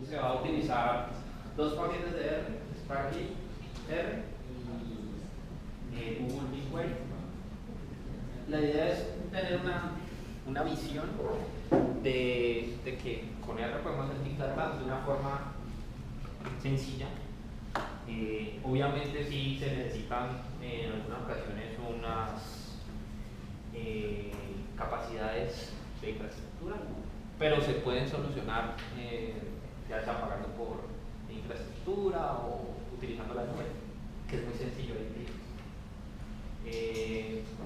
y se va a utilizar dos paquetes de R, Sparky R y Google BigQuery. La idea es tener una visión de que con R podemos hacer Big Data de una forma sencilla. Obviamente sí se necesitan en algunas ocasiones unas capacidades de infraestructura, pero se pueden solucionar ya sea pagando por infraestructura o utilizando la nube, que es muy sencillo hoy en día.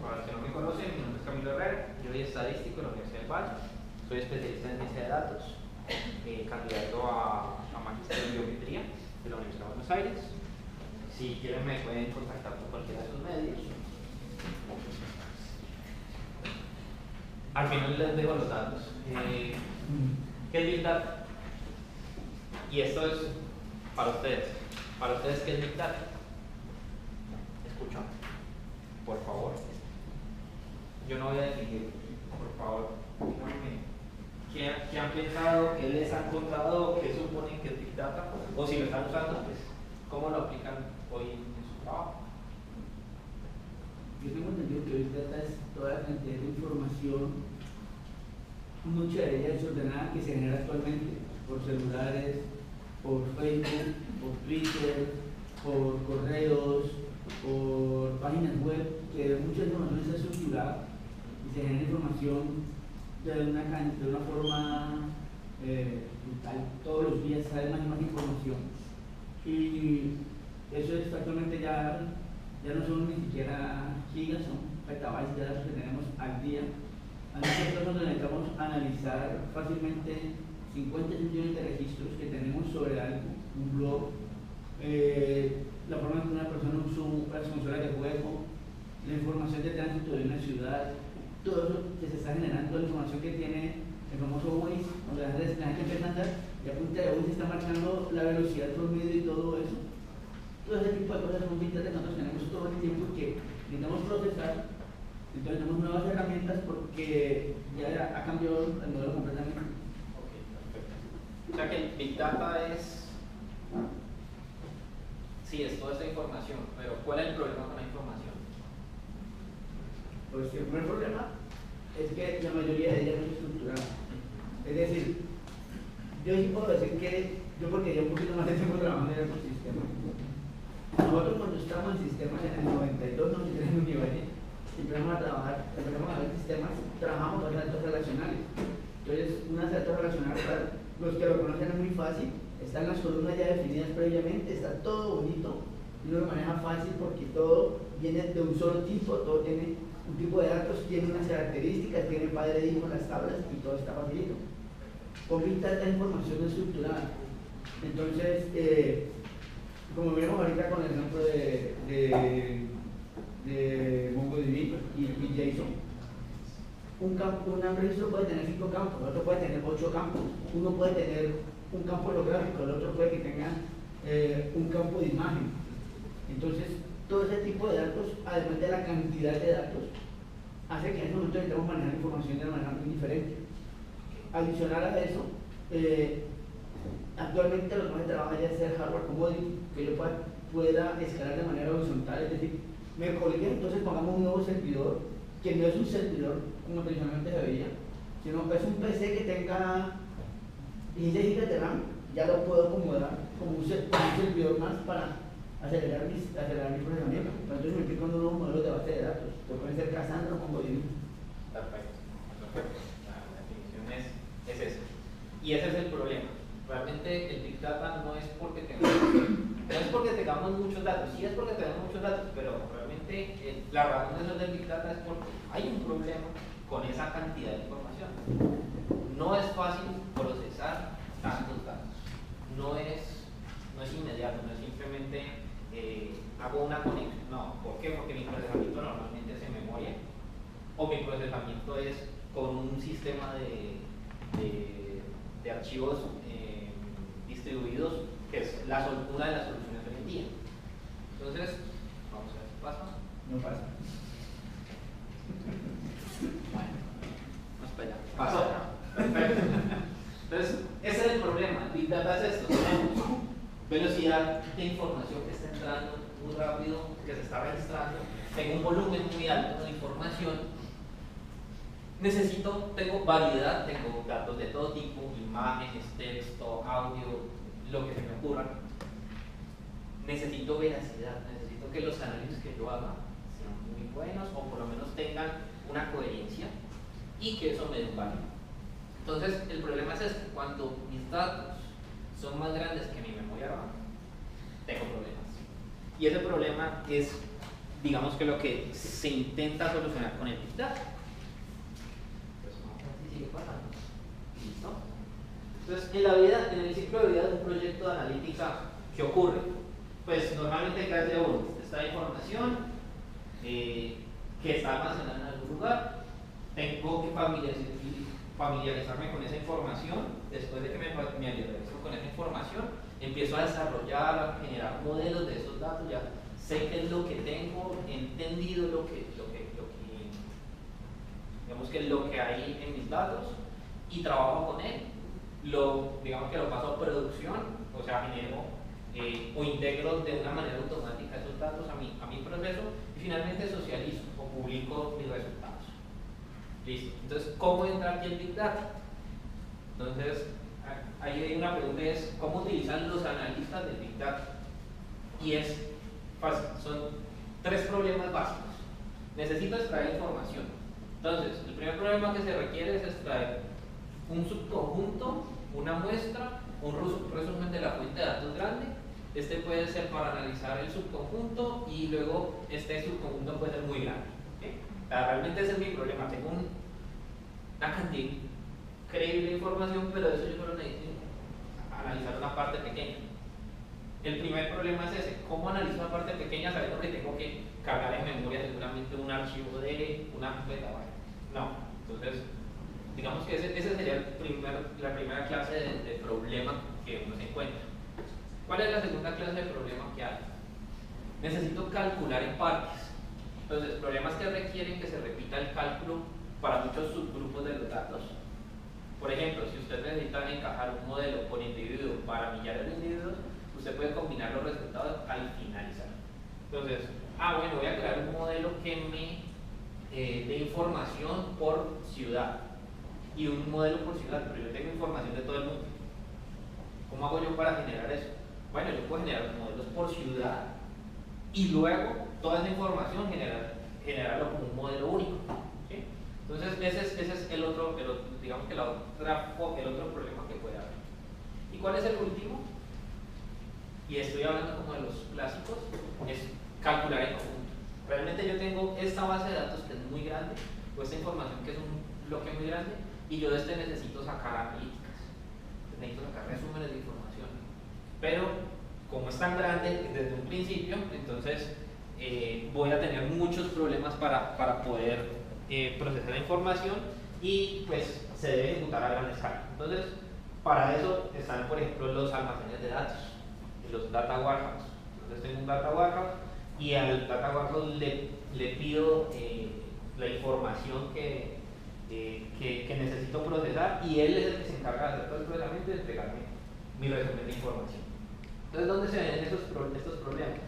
Para los que no me conocen, mi nombre es Camilo Herrera, yo soy estadístico en la Universidad del Valle, soy especialista en ciencia de datos, candidato a magíster en biometría de la Universidad de Buenos Aires. Si quieren me pueden contactar por cualquiera de esos medios. Al final les dejo los datos. ¿Qué es Big Data? Y esto es para ustedes. Para ustedes, ¿qué es Big Data? Escuchan, por favor. Yo no voy a definir, por favor. Díganme qué han pensado, qué les han contado, qué suponen que es Big Data, o si lo están usando, pues cómo lo aplican hoy en su trabajo. Yo tengo entendido que Big Data es toda la cantidad de información, mucha de ella desordenada, que se genera actualmente por celulares, por Facebook, por Twitter, por correos, por páginas web, que mucha información está estructurada y se genera información de una forma brutal. Todos los días sale más y más información. Y eso es actualmente ya no son ni siquiera gigas, son petabytes ya los que tenemos al día. A nosotros nos necesitamos analizar fácilmente 50 millones de registros que tenemos sobre algo, un blog, la forma en que una persona usa las consolas de juego, la información de tránsito de una ciudad, todo eso que se está generando, la información que tiene el famoso Waze, donde la gente empieza a andar y a punta de Waze está marcando la velocidad promedio y todo eso. Todo ese tipo de cosas son Big Data que nosotros tenemos todo el tiempo que necesitamos procesar. Entonces tenemos nuevas herramientas porque ya ha cambiado el modelo completamente. Ok, perfecto. O sea que el Big Data es... Sí, es toda esta información, pero ¿cuál es el problema con la información? Pues el primer problema es que la mayoría de ellas no es estructurada. Es decir, yo sí puedo decir que yo, porque ya un poquito más de tiempo trabajando en el ecosistema, nosotros cuando estábamos en sistemas en el 92, 93 en Univalle, empezamos a ver sistemas, trabajamos con datos relacionales. Entonces, unas datos relacionales, para los que lo conocen es muy fácil, están las columnas ya definidas previamente, está todo bonito, y uno lo maneja fácil porque todo viene de un solo tipo, todo tiene un tipo de datos, tiene unas características, tiene padre e hijo en las tablas y todo está facilito. Con Big Data información estructurada. Entonces, como vemos ahorita con el ejemplo de MongoDB y JSON, un registro puede tener 5 campos, el otro puede tener 8 campos, uno puede tener un campo holográfico, el otro puede que tenga un campo de imagen. Entonces, todo ese tipo de datos, además de la cantidad de datos, hace que en ese momento necesitamos manejar información de una manera muy diferente. Adicional a eso, actualmente lo que más se trabaja ya es el hardware commodity, que yo pueda escalar de manera horizontal, es decir, me colgué, entonces pongamos un nuevo servidor, que no es un servidor como tradicionalmente se veía, sino que es un PC que tenga 16 GB de RAM, ya lo puedo acomodar como un servidor más para acelerar mi procesamiento. Entonces me implico unos nuevos modelos de base de datos, que pueden ser Cassandra o MongoDB. Perfecto, perfecto. La definición es esa. Y ese es el problema. Realmente el Big Data no es porque tengamos muchos datos, sí es porque tenemos muchos datos, pero realmente la razón de eso del Big Data es porque hay un problema con esa cantidad de información. No es fácil procesar tantos datos, no es inmediato, no es simplemente hago una conexión, no. ¿Por qué? Porque mi procesamiento normalmente es en memoria, o mi procesamiento es con un sistema de archivos distribuidos, que es una de las soluciones hoy en día. Entonces, vamos a ver si pasa. No pasa. Bueno, no espera. Pasó. Perfecto. Entonces, ese es el problema. Big Data es esto, tenemos velocidad de información que está entrando muy rápido, que se está registrando, tengo un volumen muy alto de información, tengo variedad, tengo datos de todo tipo, imágenes, texto, audio, lo que se me ocurra. Necesito veracidad, necesito que los análisis que yo haga sean muy buenos o por lo menos tengan una coherencia y que eso me dé un valor. Entonces, el problema es este: cuando mis datos son más grandes que mi memoria RAM, tengo problemas. Y ese problema es, digamos que lo que se intenta solucionar con el Big Data. Pues vamos a ver si sigue pasando. ¿Listo? Entonces, en el ciclo de vida de un proyecto de analítica, ¿qué ocurre? Pues normalmente cada día esta información que está almacenada en algún lugar, tengo que familiarizarme con esa información. Después de que me familiarizo con esa información, empiezo a desarrollar, a generar modelos de esos datos. Ya sé qué es lo que tengo, he entendido lo que hay en mis datos y trabajo con él. Digamos que lo paso a producción, o sea, genero o integro de una manera automática esos datos a mi proceso y finalmente socializo o publico mis resultados. Listo. Entonces, ¿cómo entra aquí el Big Data? Entonces, ahí hay una pregunta: es ¿cómo utilizan los analistas del Big Data? Y es fácil, son tres problemas básicos. Necesito extraer información. Entonces, el primer problema que se requiere es extraer un subconjunto, una muestra, un resumen de la fuente de datos grande. Este puede ser para analizar el subconjunto y luego este subconjunto puede ser muy grande. ¿Okay? Realmente ese es mi problema. Tengo una cantidad increíble de información, pero de eso yo solo necesito analizar una parte pequeña. El primer problema es ese: ¿cómo analizo una parte pequeña sabiendo que tengo que cargar en memoria seguramente un archivo de una petabyte? No. Entonces, digamos que ese sería la primera clase de problema que uno se encuentra. ¿Cuál es la segunda clase de problema que hay? Necesito calcular en partes. Entonces, problemas que requieren que se repita el cálculo para muchos subgrupos de los datos. Por ejemplo, si usted necesita encajar un modelo por individuo para millares de individuos, usted puede combinar los resultados al finalizar. Entonces, bueno, voy a crear un modelo que me dé información por ciudad y un modelo por ciudad, pero yo tengo información de todo el mundo. ¿Cómo hago yo para generar eso? Bueno, yo puedo generar modelos por ciudad y luego toda esa información generarlo como un modelo único. ¿Sí? Entonces, ese es el otro problema que puede haber. ¿Y cuál es el último? Y estoy hablando como de los clásicos, es calcular en conjunto. Realmente yo tengo esta base de datos que es muy grande, o esta información que es un bloque muy grande, y yo de este necesito sacar analíticas, necesito sacar resúmenes de información. Pero como es tan grande desde un principio, entonces voy a tener muchos problemas para poder procesar la información y pues se debe ejecutar a gran escala. Entonces, para eso están, por ejemplo, los almacenes de datos, los data warehouse. Entonces tengo un data warehouse y al data warehouse le pido la información que necesito procesar y él es el que se encarga de hacer todo el procesamiento y de entregarme mi resumen de información. Entonces, ¿dónde se ven estos problemas?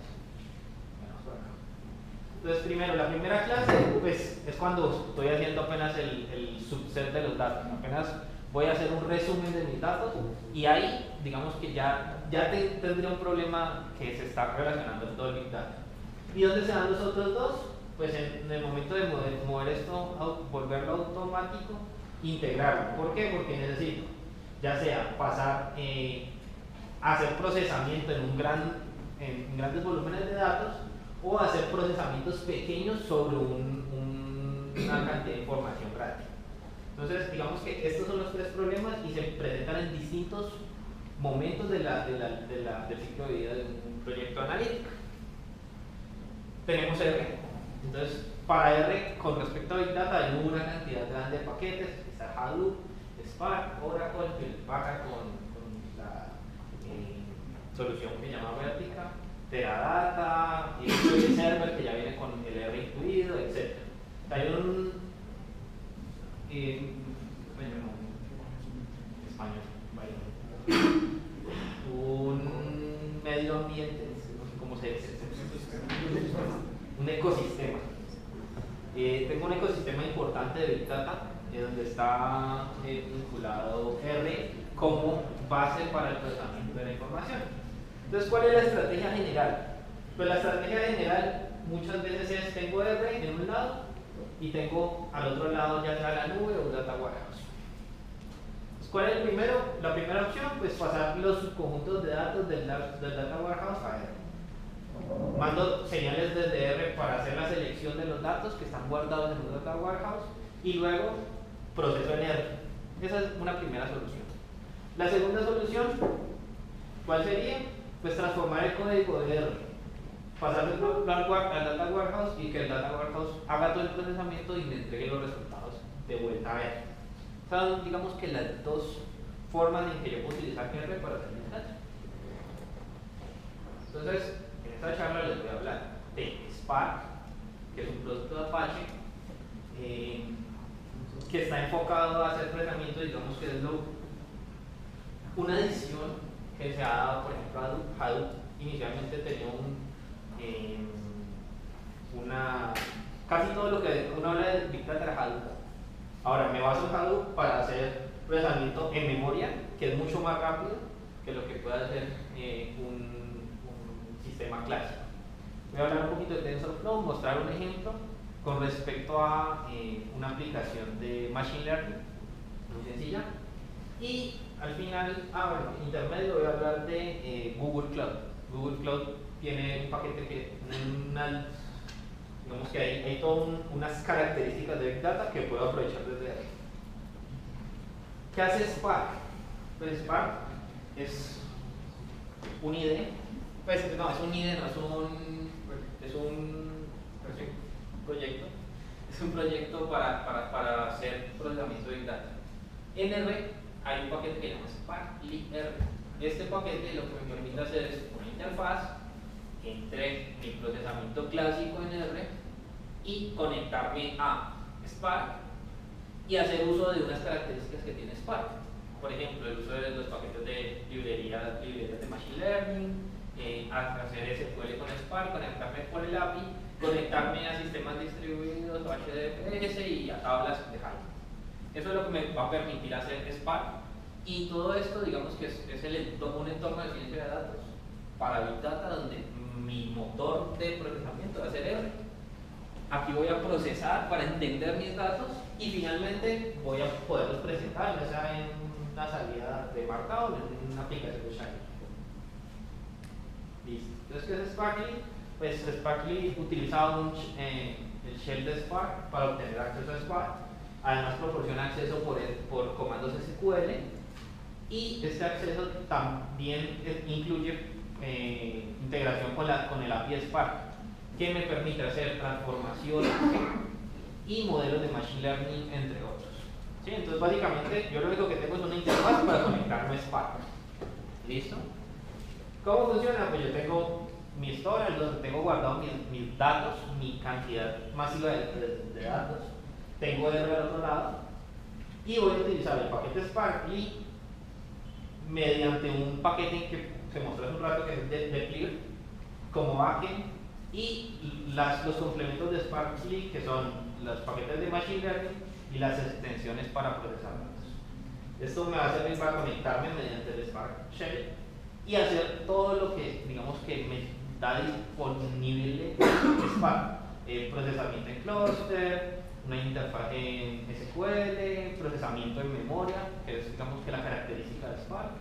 Entonces, primero, la primera clase pues, es cuando estoy haciendo apenas el subset de los datos. Apenas voy a hacer un resumen de mis datos y ahí, digamos que ya tendría un problema que se está relacionando en todo el Big Data. ¿Y dónde se dan los otros dos? Pues en el momento de mover esto, volverlo automático, integrarlo. ¿Por qué? Porque necesito, ya sea pasar a hacer procesamiento en grandes volúmenes de datos o hacer procesamientos pequeños sobre una cantidad de información grande. Entonces, digamos que estos son los tres problemas y se presentan en distintos momentos del ciclo de vida de un proyecto analítico. Tenemos R. Entonces, para R, con respecto a Big Data, hay una cantidad grande de paquetes. Está Hadoop, Spark, Oracle, Packer con la solución que se llama Vertica, Teradata, y el server que ya viene con el R incluido, etc. Hay un español, vale. medio ambiente, no sé cómo se dice, un ecosistema. Tengo un ecosistema importante de Big Data, donde está vinculado R como base para el procesamiento de la información. Entonces, ¿cuál es la estrategia general? Pues la estrategia general muchas veces es, tengo R en un lado y tengo al otro lado ya sea la nube o un data warehouse. Entonces, ¿cuál es el primero? La primera opción, pues pasar los subconjuntos de datos del data warehouse a R. Mando señales desde R para hacer la selección de los datos que están guardados en un data warehouse y luego proceso en R. Esa es una primera solución. La segunda solución, ¿cuál sería? Pues transformar el código de R, pasarlo al data warehouse y que el data warehouse haga todo el procesamiento y me entregue los resultados de vuelta a R. Son, digamos que las dos formas en que yo puedo utilizar R para hacer mis datos. Entonces, en esta charla les voy a hablar de Spark, que es un producto de Apache, que está enfocado a hacer procesamiento, digamos que es una adición que se ha dado, por ejemplo, a Hadoop. Inicialmente tenía casi todo lo que uno habla de Big Data era Hadoop. Ahora me baso en Hadoop para hacer procesamiento en memoria, que es mucho más rápido que lo que puede hacer un sistema clásico. Voy a hablar un poquito de TensorFlow, mostrar un ejemplo con respecto a una aplicación de Machine Learning muy sencilla. Y al final, bueno, intermedio, voy a hablar de Google Cloud. Google Cloud tiene un paquete que, digamos que hay todas unas características de Big Data que puedo aprovechar desde ahí. ¿Qué hace Spark? Pues Spark es un IDE, pues no, es un IDE, no es un proyecto. Es un proyecto para hacer procesamiento de Big Data. En R hay un paquete que se llama Sparkly R. Este paquete lo que me permite hacer es una interfaz entre mi procesamiento clásico en R y conectarme a Spark y hacer uso de unas características que tiene Spark. Por ejemplo, el uso de los paquetes de librerías de Machine Learning, hacer SQL con Spark, conectarme por el API, conectarme a sistemas distribuidos o HDFS y a tablas de Hadoop. Eso es lo que me va a permitir hacer Spark. Y todo esto, digamos que es un entorno de ciencia de datos para Big Data, donde mi motor de procesamiento va a ser R. Aquí voy a procesar para entender mis datos y finalmente voy a poderlos presentar, ya sea en una salida de Markdown o en una aplicación de Shiny. Listo. Entonces, ¿qué es Sparkly? Pues Sparkly utiliza el shell de Spark para obtener acceso a Spark. Además proporciona acceso por comandos SQL y este acceso también incluye integración con el API Spark, que me permite hacer transformaciones y modelos de Machine Learning, entre otros. ¿Sí? Entonces básicamente yo lo único que tengo es una interfaz para conectarme a Spark. ¿Listo? ¿Cómo funciona? Pues yo tengo mi storage donde tengo guardados mis datos, mi cantidad masiva de datos. Tengo R al otro lado y voy a utilizar el paquete Sparkly mediante un paquete que se mostró hace un rato que es de Clear como backend y los complementos de Sparkly, que son los paquetes de Machine Learning y las extensiones para procesar datos. Esto me va a servir para conectarme mediante el Spark Shell y hacer todo lo que digamos que me da disponible Spark, procesamiento en cluster, una interfaz en SQL, procesamiento en memoria, que es digamos que la característica de Spark,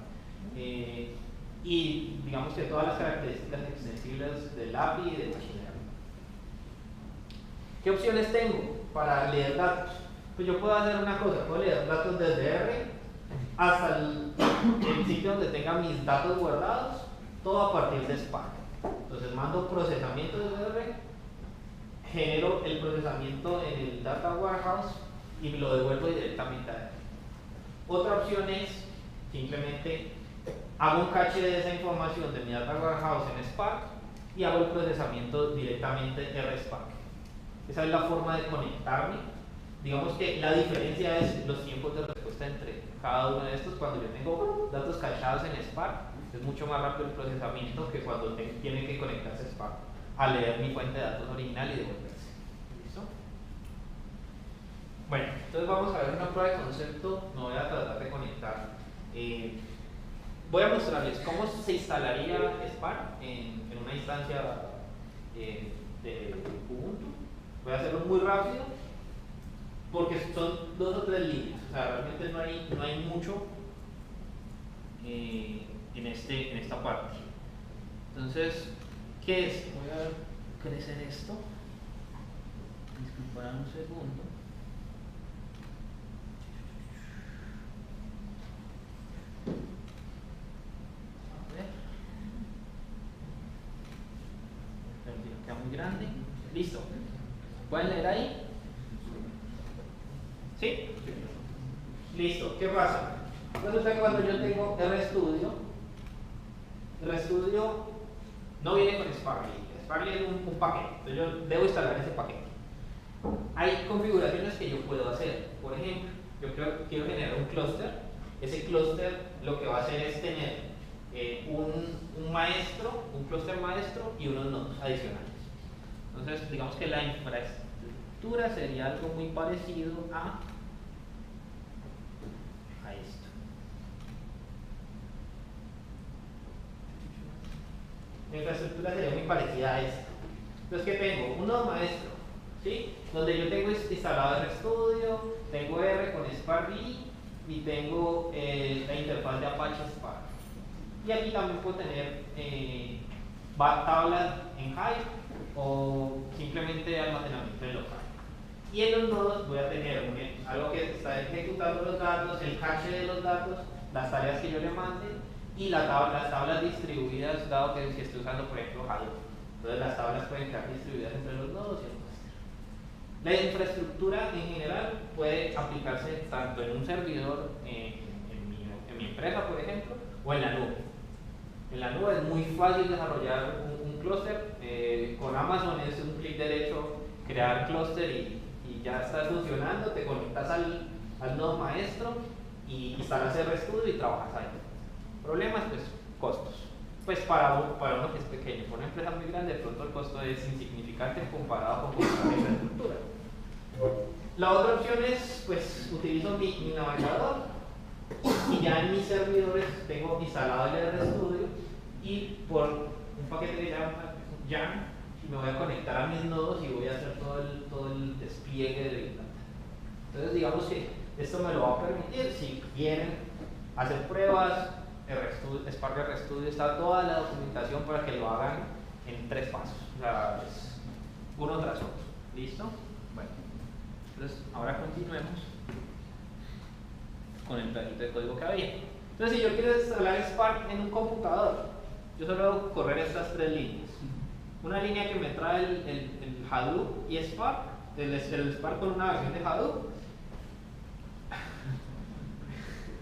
y digamos que todas las características extensibles del API y del Machine Learning. ¿Qué opciones tengo para leer datos? Pues yo puedo hacer una cosa, puedo leer datos desde R hasta el sitio donde tenga mis datos guardados, todo a partir de Spark. Entonces mando procesamiento desde R, genero el procesamiento en el Data Warehouse y me lo devuelvo directamente a R. Otra opción es simplemente hago un cache de esa información de mi Data Warehouse en Spark y hago el procesamiento directamente en RSpark. Esa es la forma de conectarme. Digamos que la diferencia es los tiempos de respuesta entre cada uno de estos, cuando yo tengo datos cachados en Spark, es mucho más rápido el procesamiento que cuando tiene que conectarse Spark a leer mi fuente de datos original y devolverse. ¿Listo? Bueno, entonces vamos a ver una prueba de concepto. Me voy a tratar de conectar. Voy a mostrarles cómo se instalaría Spark en una instancia de Ubuntu. Voy a hacerlo muy rápido porque son 2 o 3 líneas. O sea, realmente no hay mucho en esta parte. Entonces, ¿qué es? Voy a crecer esto. Disculpen un segundo. A ver. Queda muy grande. Listo. ¿Pueden leer ahí? ¿Sí? Listo. ¿Qué pasa? Resulta que cuando yo tengo RStudio no viene con Sparkly. Sparkly es un paquete. Entonces yo debo instalar ese paquete. Hay configuraciones que yo puedo hacer. Por ejemplo, yo quiero generar un clúster. Ese clúster lo que va a hacer es tener un maestro, un clúster maestro y unos nodos adicionales. Entonces, digamos que la infraestructura sería algo muy parecido a esto. La infraestructura sería muy parecida a esto. Entonces, ¿qué tengo? Un nodo maestro, ¿sí? Donde yo tengo instalado RStudio, tengo R con Spark-V y tengo la interfaz de Apache Spark. Y aquí también puedo tener tablas en Hive o simplemente almacenamiento en local. Y en los nodos voy a tener algo que está ejecutando los datos, el cache de los datos, las tareas que yo le mande y las tablas distribuidas, dado que si estoy usando, por ejemplo, Hadoop. Entonces las tablas pueden quedar distribuidas entre los nodos y el cluster. La infraestructura en general puede aplicarse tanto en un servidor en mi empresa, por ejemplo, o en la nube. En la nube es muy fácil desarrollar un clúster. Con Amazon es un clic derecho, crear clúster y ya está funcionando. Te conectas al nodo maestro y instalas RStudio y trabajas ahí. Problemas, pues costos. Pues para uno que es pequeño, para una empresa muy grande, de pronto el costo es insignificante comparado con la infraestructura. La otra opción es, pues utilizo mi navegador y ya en mis servidores tengo instalado el RStudio y por un paquete que se llama YAML me voy a conectar a mis nodos y voy a hacer todo el despliegue de Big Data. Entonces digamos que esto me lo va a permitir si quieren hacer pruebas. Spark RStudio está toda la documentación para que lo hagan en 3 pasos. O sea, es uno tras otro. ¿Listo? Bueno, entonces ahora continuemos con el pedacito de código que había. Entonces, si yo quiero instalar Spark en un computador, yo solo debo correr estas 3 líneas. Una línea que me trae el Hadoop y Spark, el Spark con una versión de Hadoop.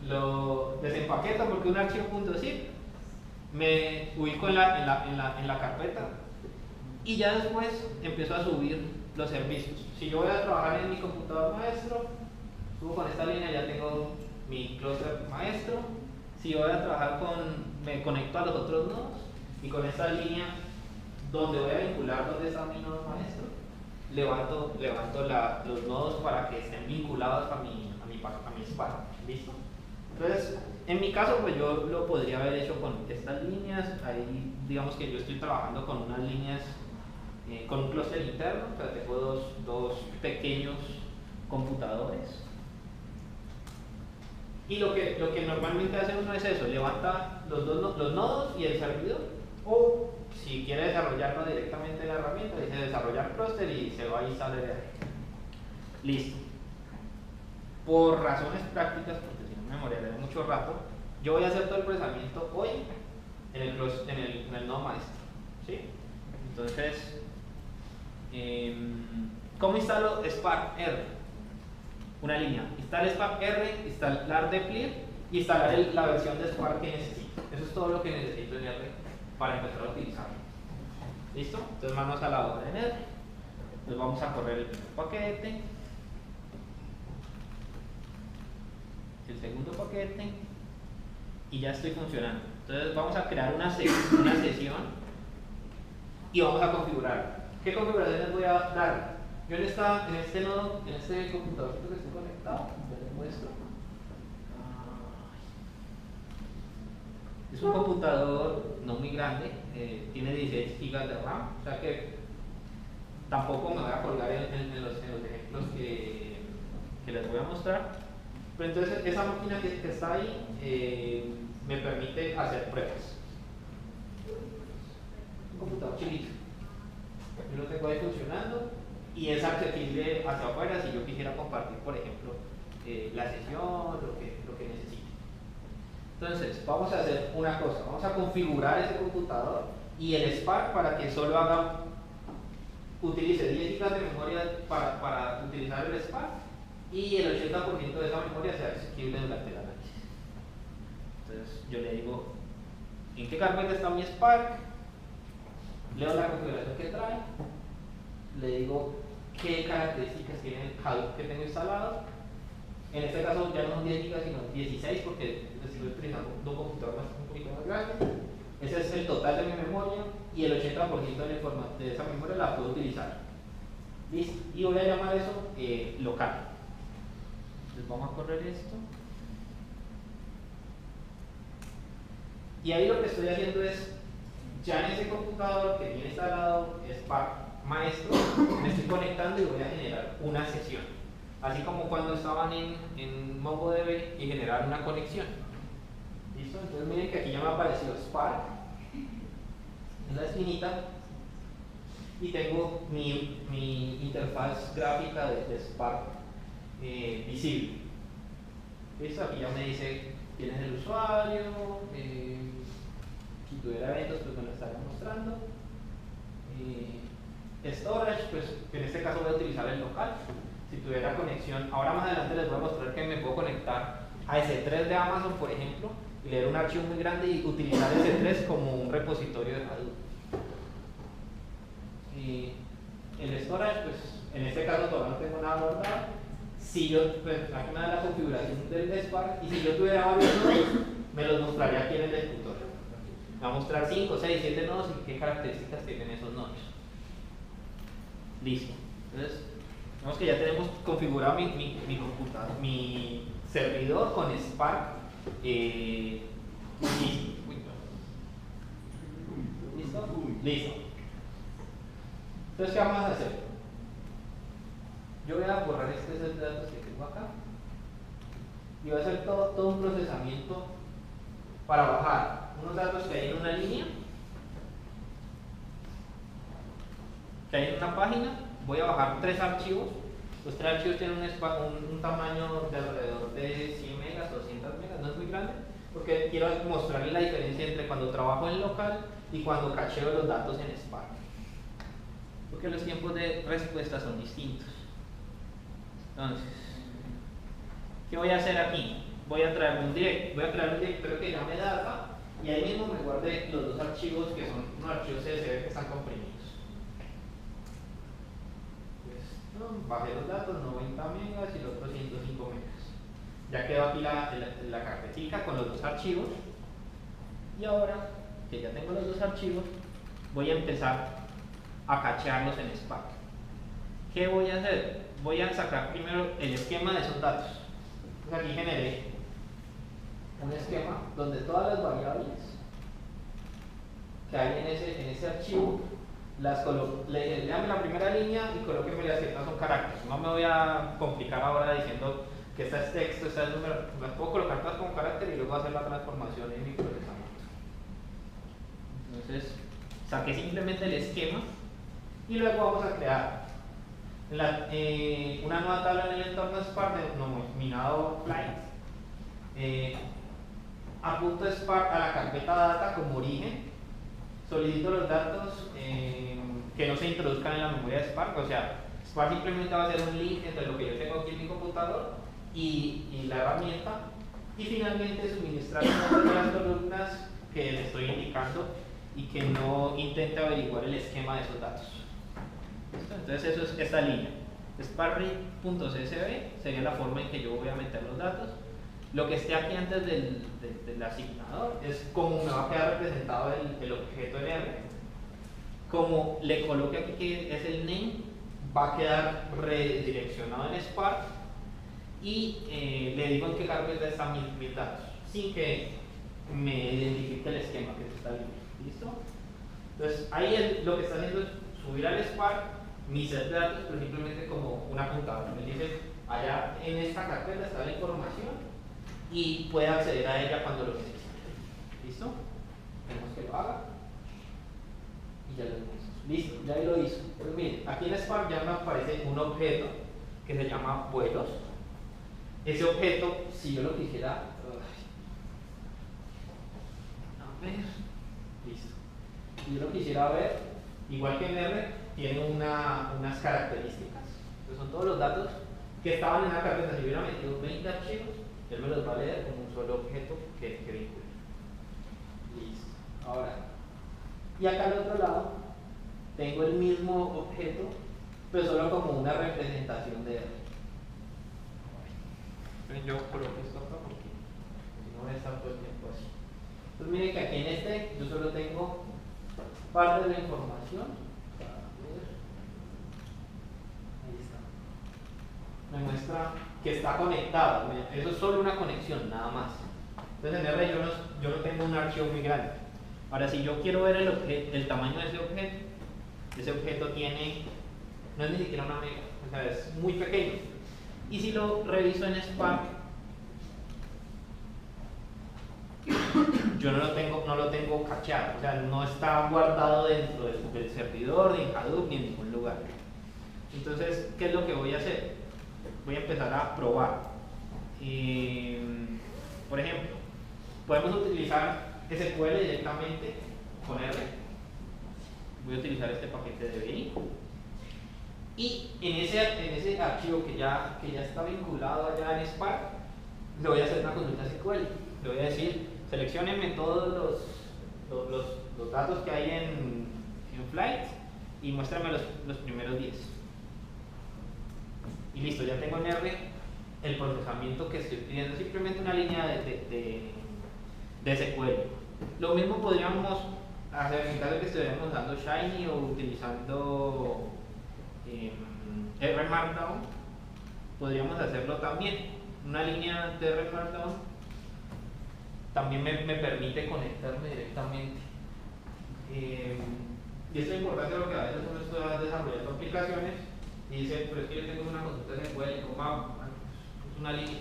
Lo desempaqueto porque un archivo .zip, me ubico en la carpeta y ya después empiezo a subir los servicios. Si yo voy a trabajar en mi computador maestro, subo con esta línea, ya tengo mi clúster maestro. Si voy a trabajar me conecto a los otros nodos y con esta línea donde voy a vincular donde está mi nodo maestro, levanto los nodos para que estén vinculados a mi Spark. ¿Listo? Entonces, en mi caso, pues yo lo podría haber hecho con estas líneas. Ahí, digamos que yo estoy trabajando con unas líneas, con un clúster interno. O sea, tengo dos pequeños computadores. Y lo que normalmente hace uno es eso: levanta los nodos y el servidor. O si quiere desarrollarlo directamente en la herramienta, dice desarrollar clúster y se va a instalar de ahí. Listo. Por razones prácticas, porque si no me demoraré mucho rato, yo voy a hacer todo el procesamiento hoy en el nodo maestro. ¿Sí? Entonces, ¿cómo instalo Spark R? Una línea: instalar Spark R, instalar dplyr y instalar la versión de Spark que necesito. Eso es todo lo que necesito en R para empezar a utilizarlo. ¿Listo? Entonces, manos a la obra en R. Entonces, vamos a correr el primer paquete. el segundo paquete y ya estoy funcionando. Entonces vamos a crear una sesión y vamos a configurar. ¿Qué configuración les voy a dar? Yo en este nodo, en este computador que estoy conectado, les muestro. Es un computador no muy grande, tiene 16 GB de RAM, o sea que tampoco me voy a colgar en los ejemplos que les voy a mostrar. Pero entonces esa máquina que está ahí me permite hacer pruebas. Un computador chiquito. Yo lo tengo ahí funcionando y es accesible hacia afuera si yo quisiera compartir, por ejemplo, la sesión, lo que necesite. Entonces, vamos a hacer una cosa, vamos a configurar ese computador y el Spark para que solo utilice 10 GB de memoria para utilizar el Spark y el 80% de esa memoria sea accesible durante el análisis. Entonces, yo le digo, ¿en qué carpeta está mi Spark? Leo la configuración que trae, le digo qué características tiene el Hadoop que tengo instalado. En este caso ya no son 10 GB sino 16 porque estoy utilizando un computador un poquito más grande. Ese es el total de mi memoria y el 80% de esa memoria la puedo utilizar. ¿Listo? Y voy a llamar eso local. Entonces vamos a correr esto. Y ahí lo que estoy haciendo es, ya en ese computador que tiene instalado Spark Maestro, me estoy conectando y voy a generar una sesión. Así como cuando estaban en MongoDB y generaron una conexión. ¿Listo? Entonces miren que aquí ya me ha aparecido Spark en la esquinita y tengo mi interfaz gráfica de Spark visible. ¿Listo? Aquí ya me dice quién es el usuario, si tuviera eventos pues me lo estaría mostrando. Storage, pues en este caso voy a utilizar el local. Si tuviera conexión, ahora más adelante les voy a mostrar que me puedo conectar a S3 de Amazon, por ejemplo, y leer un archivo muy grande y utilizar S3 como un repositorio de Hadoop. Y el storage, pues en este caso todavía no tengo nada guardado. Si yo, pues aquí me da la configuración del Spark, y si yo tuviera varios nodos, me los mostraría aquí en el escritorio. Me va a mostrar 5, 6, 7 nodos y qué características tienen esos nodos. Listo. Entonces, vemos que ya tenemos configurado mi computador, mi servidor con Spark. ¿Listo? Listo. Entonces, ¿qué vamos a hacer? Yo voy a borrar este set de datos que tengo acá y voy a hacer todo un procesamiento para bajar unos datos que hay en una línea, que hay en una página. Voy a bajar 3 archivos. Los 3 archivos tienen un tamaño de alrededor de 100 megas o 200 megas, no es muy grande, porque quiero mostrarles la diferencia entre cuando trabajo en local y cuando cacheo los datos en Spark, porque los tiempos de respuesta son distintos. Entonces, ¿qué voy a hacer aquí? Voy a traer un directorio que llame data y ahí mismo me guardé los 2 archivos que son unos archivos CSV que están comprimidos. Bajé los datos, 90 megas y los otros 105 megas. Ya quedó aquí la carpetica con los 2 archivos. Y ahora que ya tengo los 2 archivos, voy a empezar a cachearlos en Spark. ¿Qué voy a hacer? Voy a sacar primero el esquema de esos datos. Entonces aquí generé un esquema donde todas las variables que hay en ese archivo las coloco, le dije, léame la primera línea y colóquenme que estas son caracteres. No me voy a complicar ahora diciendo que esta es texto, esta es número. Las puedo colocar todas como carácter y luego hacer la transformación en mi procesamiento. Entonces, saqué simplemente el esquema y luego vamos a crear una nueva tabla en el entorno Spark denominado flight. Apunto Spark a la carpeta data como origen. Solicito los datos que no se introduzcan en la memoria de Spark, o sea, Spark simplemente va a ser un link entre lo que yo tengo aquí en mi computador y la herramienta, y finalmente suministrar las columnas que le estoy indicando y que no intente averiguar el esquema de esos datos. ¿Listo? Entonces eso es esta línea. Spark.csv sería la forma en que yo voy a meter los datos lo que esté aquí antes del asignador es como me va a quedar representado el objeto en R. Como le coloque aquí que es el name, va a quedar redireccionado en Spark y le digo en qué carpeta están mis datos, sin que me identifique el esquema que se está viendo. ¿Listo? Entonces ahí lo que está haciendo es subir al Spark mi set de datos, pero simplemente como una apuntadora. Me dice, allá en esta carpeta está la información y puede acceder a ella cuando lo necesite. ¿Listo? Tenemos que lo haga y ya lo hizo. Listo, ya lo hizo. Pues miren, aquí en Spark ya me aparece un objeto que se llama vuelos. Ese objeto, si yo lo quisiera, a ver, listo. Si yo lo quisiera ver, igual que en R, tiene unas características, que son todos los datos que estaban en la carpeta. Si hubiera metido 20 archivos, él me los va a leer como un solo objeto que vincula. Listo. Ahora, y acá al otro lado, tengo el mismo objeto, pero solo como una representación de R. Yo coloco esto acá porque si no voy a estar todo el tiempo así. Entonces miren que aquí en este yo solo tengo parte de la información. Ahí está. Me muestra que está conectado. Eso es solo una conexión, nada más. Entonces en R yo no tengo un archivo muy grande. Ahora si yo quiero ver el tamaño de ese objeto no es ni siquiera una mega, o sea, es muy pequeño. Y si lo reviso en Spark, yo no lo tengo cacheado, o sea, no está guardado dentro del servidor, ni en Hadoop, ni en ningún lugar. Entonces, ¿qué es lo que voy a hacer? Voy a empezar a probar. Por ejemplo, podemos utilizar SQL directamente con R. Voy a utilizar este paquete de BI. Y en ese archivo que ya está vinculado allá en Spark, le voy a hacer una consulta SQL. Le voy a decir, selecciónenme todos los datos que hay en Flight y muéstrame los primeros 10. Y listo, ya tengo en R el procesamiento que estoy pidiendo, simplemente una línea de SQL. Lo mismo podríamos hacer en caso de que estuviéramos usando Shiny o utilizando R Markdown. Podríamos hacerlo también. Una línea de R Markdown también me permite conectarme directamente. Y esto es importante porque a veces uno está desarrollando aplicaciones y dice, pero es que yo tengo una consulta SQL, ¿cómo una línea?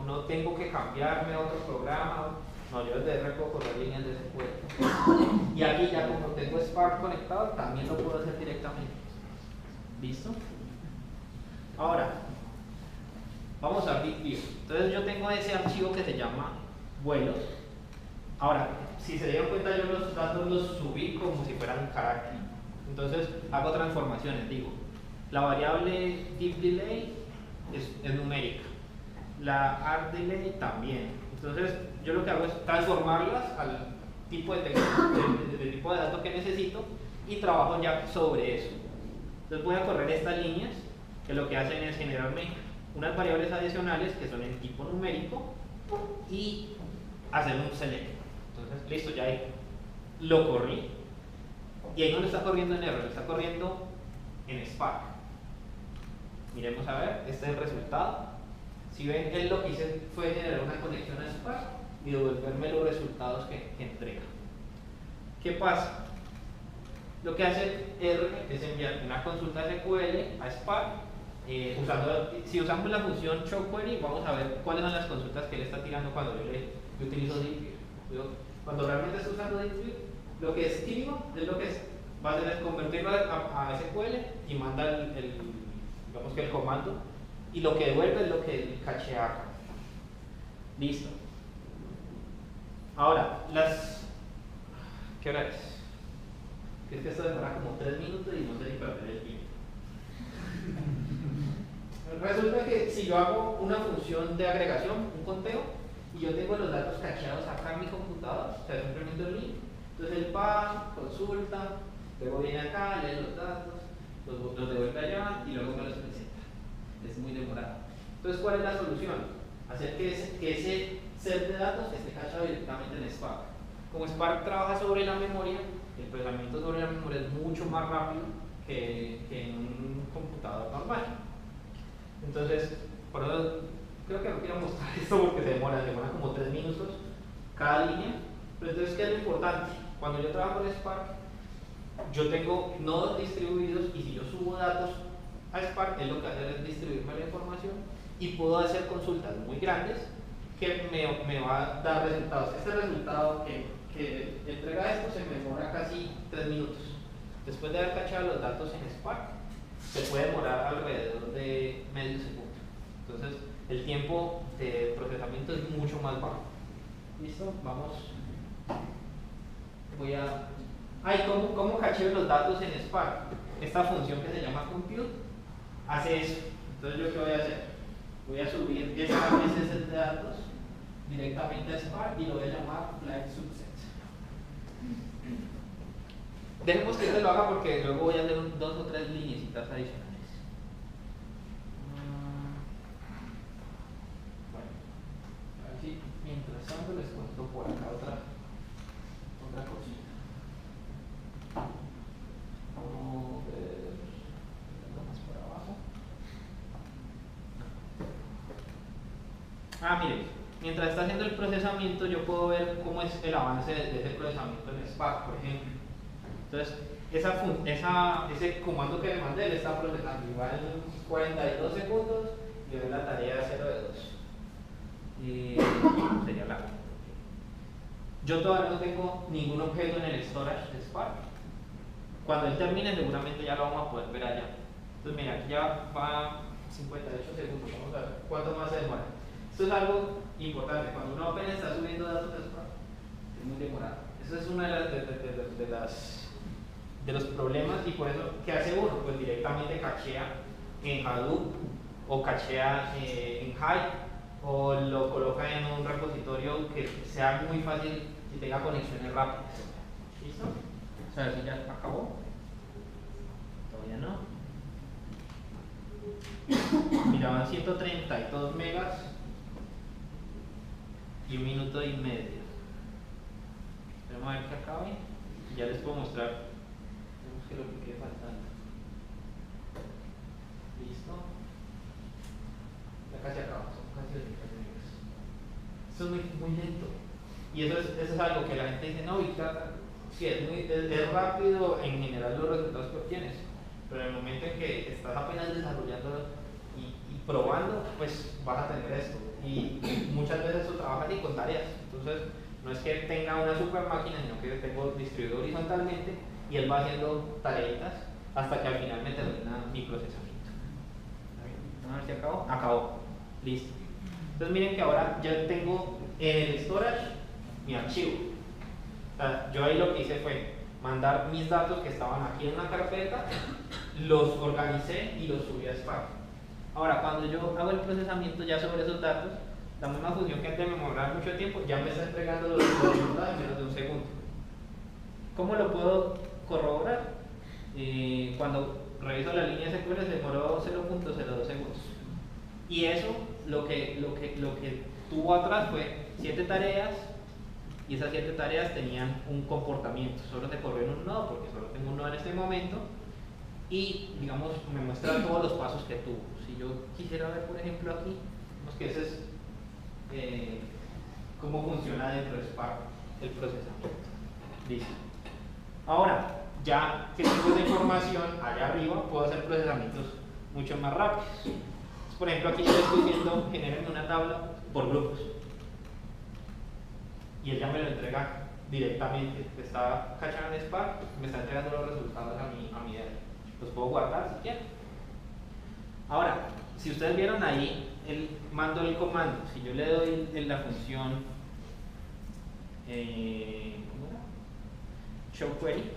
No tengo que cambiarme a otro programa. No, yo desde R puedo correr líneas de SQL. Y aquí ya como tengo Spark conectado, también lo puedo hacer directamente. ¿Listo? Ahora, vamos a BigView. Entonces yo tengo ese archivo que se llama vuelos. Ahora, si se dieron cuenta, yo los datos los subí como si fueran un carácter. Entonces hago transformaciones, digo, la variable DeepDelay es numérica, la ArcDelay también. Entonces yo lo que hago es transformarlas al tipo de tipo de dato que necesito y trabajo ya sobre eso. Entonces voy a correr estas líneas que lo que hacen es generarme unas variables adicionales que son en tipo numérico y hacer un select. Entonces listo, ya ahí lo corrí y ahí no lo está corriendo en R, lo está corriendo en Spark. Miremos a ver, este es el resultado. Si ven, él lo que hice fue generar una conexión a Spark y devolverme los resultados que entrega. ¿Qué pasa? Lo que hace R es enviar una consulta SQL a Spark. Si usamos la función showQuery, vamos a ver cuáles son las consultas que él está tirando cuando yo utilizo DeepView. Cuando realmente estoy usando DeepView, lo que escribo es lo que va a hacer es convertirlo a SQL y manda digamos que el comando, y lo que devuelve es lo que cachea acá. Listo. Ahora, ¿qué hora es? Que es que esto demora como 3 minutos y no sé si perder el tiempo. Resulta que si yo hago una función de agregación, un conteo, y yo tengo los datos cacheados acá en mi computador, o sea, simplemente el link, entonces él va, consulta, luego viene acá, lee los datos, los devuelve allá y luego me los presenta. Es muy demorado. Entonces, ¿cuál es la solución? hacer que ese set de datos esté cachado directamente en Spark. Como Spark trabaja sobre la memoria, el procesamiento sobre la memoria es mucho más rápido que en un computador normal. Entonces, por eso creo que no quiero mostrar esto porque se demora como 3 minutos cada línea. Pero entonces, ¿qué es lo importante? Cuando yo trabajo en Spark, yo tengo nodos distribuidos y si yo subo datos a Spark, es lo que hace es distribuirme la información y puedo hacer consultas muy grandes que me va a dar resultados. Este resultado que entrega esto se me demora casi 3 minutos. Después de haber cachado los datos en Spark, se puede demorar alrededor de medio segundo. Entonces, el tiempo de procesamiento es mucho más bajo. ¿Listo? Vamos. Voy a... ¿Cómo cacheo los datos en Spark? Esta función que se llama compute hace eso. Entonces, ¿yo qué voy a hacer? Voy a subir ese set de datos directamente a Spark y lo voy a llamar flight subset. Dejemos que se lo haga porque luego voy a hacer 2 o 3 lineecitas adicionales. Bueno, a ver si mientras tanto les cuento por acá otra cosita. Vamos a ver más por abajo. Miren, mientras está haciendo el procesamiento yo puedo ver cómo es el avance de ese procesamiento en Spark, por ejemplo. Entonces, ese comando que le mandé le está procesando y va en 42 segundos y ve la tarea 0 de 2. Y sería largo. Yo todavía no tengo ningún objeto en el storage de Spark. Cuando él termine, seguramente ya lo vamos a poder ver allá. Entonces, mira, aquí ya va 58 segundos. Vamos a ver cuánto más se demora. Esto es algo importante. Cuando uno apenas está subiendo datos de Spark, es muy demorado. Eso es una de los problemas y por eso, ¿qué hace uno? Pues directamente cachea en Hadoop o cachea en Hive o lo coloca en un repositorio que sea muy fácil y tenga conexiones rápidas. ¿Listo? Vamos a ver si ya acabó. Todavía no. Mira, van 132 megas y 1 minuto y medio. Vamos a ver que acabe y ya les puedo mostrar lo que quede faltando. ¿Listo? Ya casi acabamos, son casi 20 minutos. Esto es muy lento. Y eso es algo que la gente dice, no, Big Data, sí, es rápido en general los resultados que obtienes, pero en el momento en que estás apenas desarrollando y probando, pues vas a tener esto. Y muchas veces eso trabaja así con tareas. Entonces, no es que tenga una super máquina, sino que tengo distribuido horizontalmente y él va haciendo tareitas hasta que al final me termina mi procesamiento. Vamos a ver si acabó. Acabó. Listo. Entonces miren que ahora ya tengo en el storage mi archivo. O sea, yo ahí lo que hice fue mandar mis datos que estaban aquí en una carpeta, los organicé y los subí a Spark. Ahora, cuando yo hago el procesamiento ya sobre esos datos, la misma función que antes me demoraba mucho tiempo, ya me está entregando los resultados en menos de 1 segundo. ¿Cómo lo puedo corroborar? Cuando reviso la línea SQL se demoró 0.02 segundos. Y eso lo que tuvo atrás fue 7 tareas y esas 7 tareas tenían un comportamiento. Solo se corrió en un nodo porque solo tengo un nodo en este momento y digamos me muestra todos los pasos que tuvo. Si yo quisiera ver por ejemplo aquí, vemos que ese es cómo funciona dentro de Spark el procesamiento. Listo. Ahora, ya que tengo esa información allá arriba, puedo hacer procesamientos mucho más rápidos. Entonces, por ejemplo, aquí yo le estoy diciendo, generen una tabla por grupos. Y él ya me lo entrega directamente. Está cachando en Spark, me está entregando los resultados a mi idea. Los puedo guardar si quieren. Ahora, si ustedes vieron ahí, él mandó el comando. Si yo le doy en la función ¿cómo era? Show query.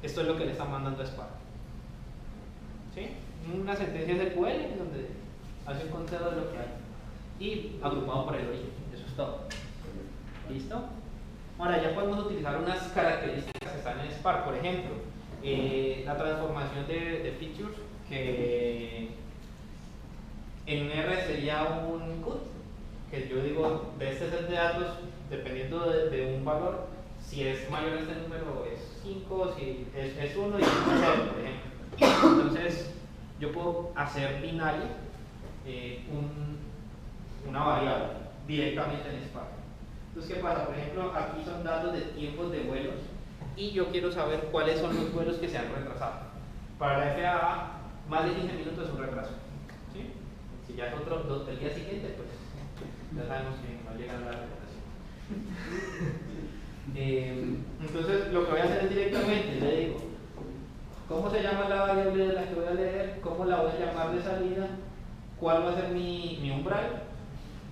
Esto es lo que le está mandando a Spark. ¿Sí? Una sentencia SQL en donde hace un conteo de lo que hay. Y agrupado por el origen. Eso es todo. ¿Listo? Ahora ya podemos utilizar unas características que están en Spark. Por ejemplo, la transformación de features que en R sería un cut, que yo digo de este set de datos, dependiendo de un valor, si es mayor a este número es 5, si es 1 y es 0, por ejemplo. Entonces, yo puedo hacer binario una variable directamente en Spark. Entonces, ¿qué pasa? Por ejemplo, aquí son datos de tiempos de vuelos y yo quiero saber cuáles son los vuelos que se han retrasado. Para la FAA, más de 15 minutos es un retraso. ¿Sí? Si ya es otro el día siguiente, pues ya sabemos que no llega a la retrasación. Entonces, lo que voy a hacer es directamente, le digo, ¿cómo se llama la variable de la que voy a leer? ¿Cómo la voy a llamar de salida? ¿Cuál va a ser mi umbral?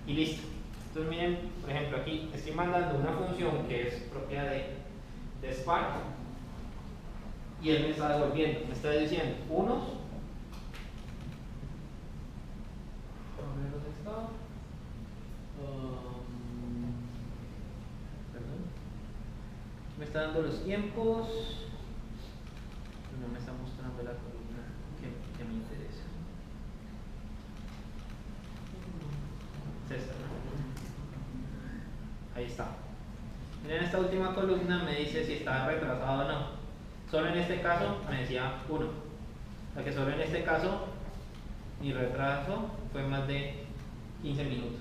Y listo. Entonces miren, por ejemplo, aquí estoy mandando una función que es propia de Spark y él me está devolviendo, me está diciendo unos. A ver dónde está. Perdón. Me está dando los tiempos. No me está mostrando la columna que me interesa. Es esta, ¿no? Ahí está. En esta última columna me dice si está retrasado o no. Solo en este caso me decía 1. O sea que solo en este caso mi retraso fue más de 15 minutos.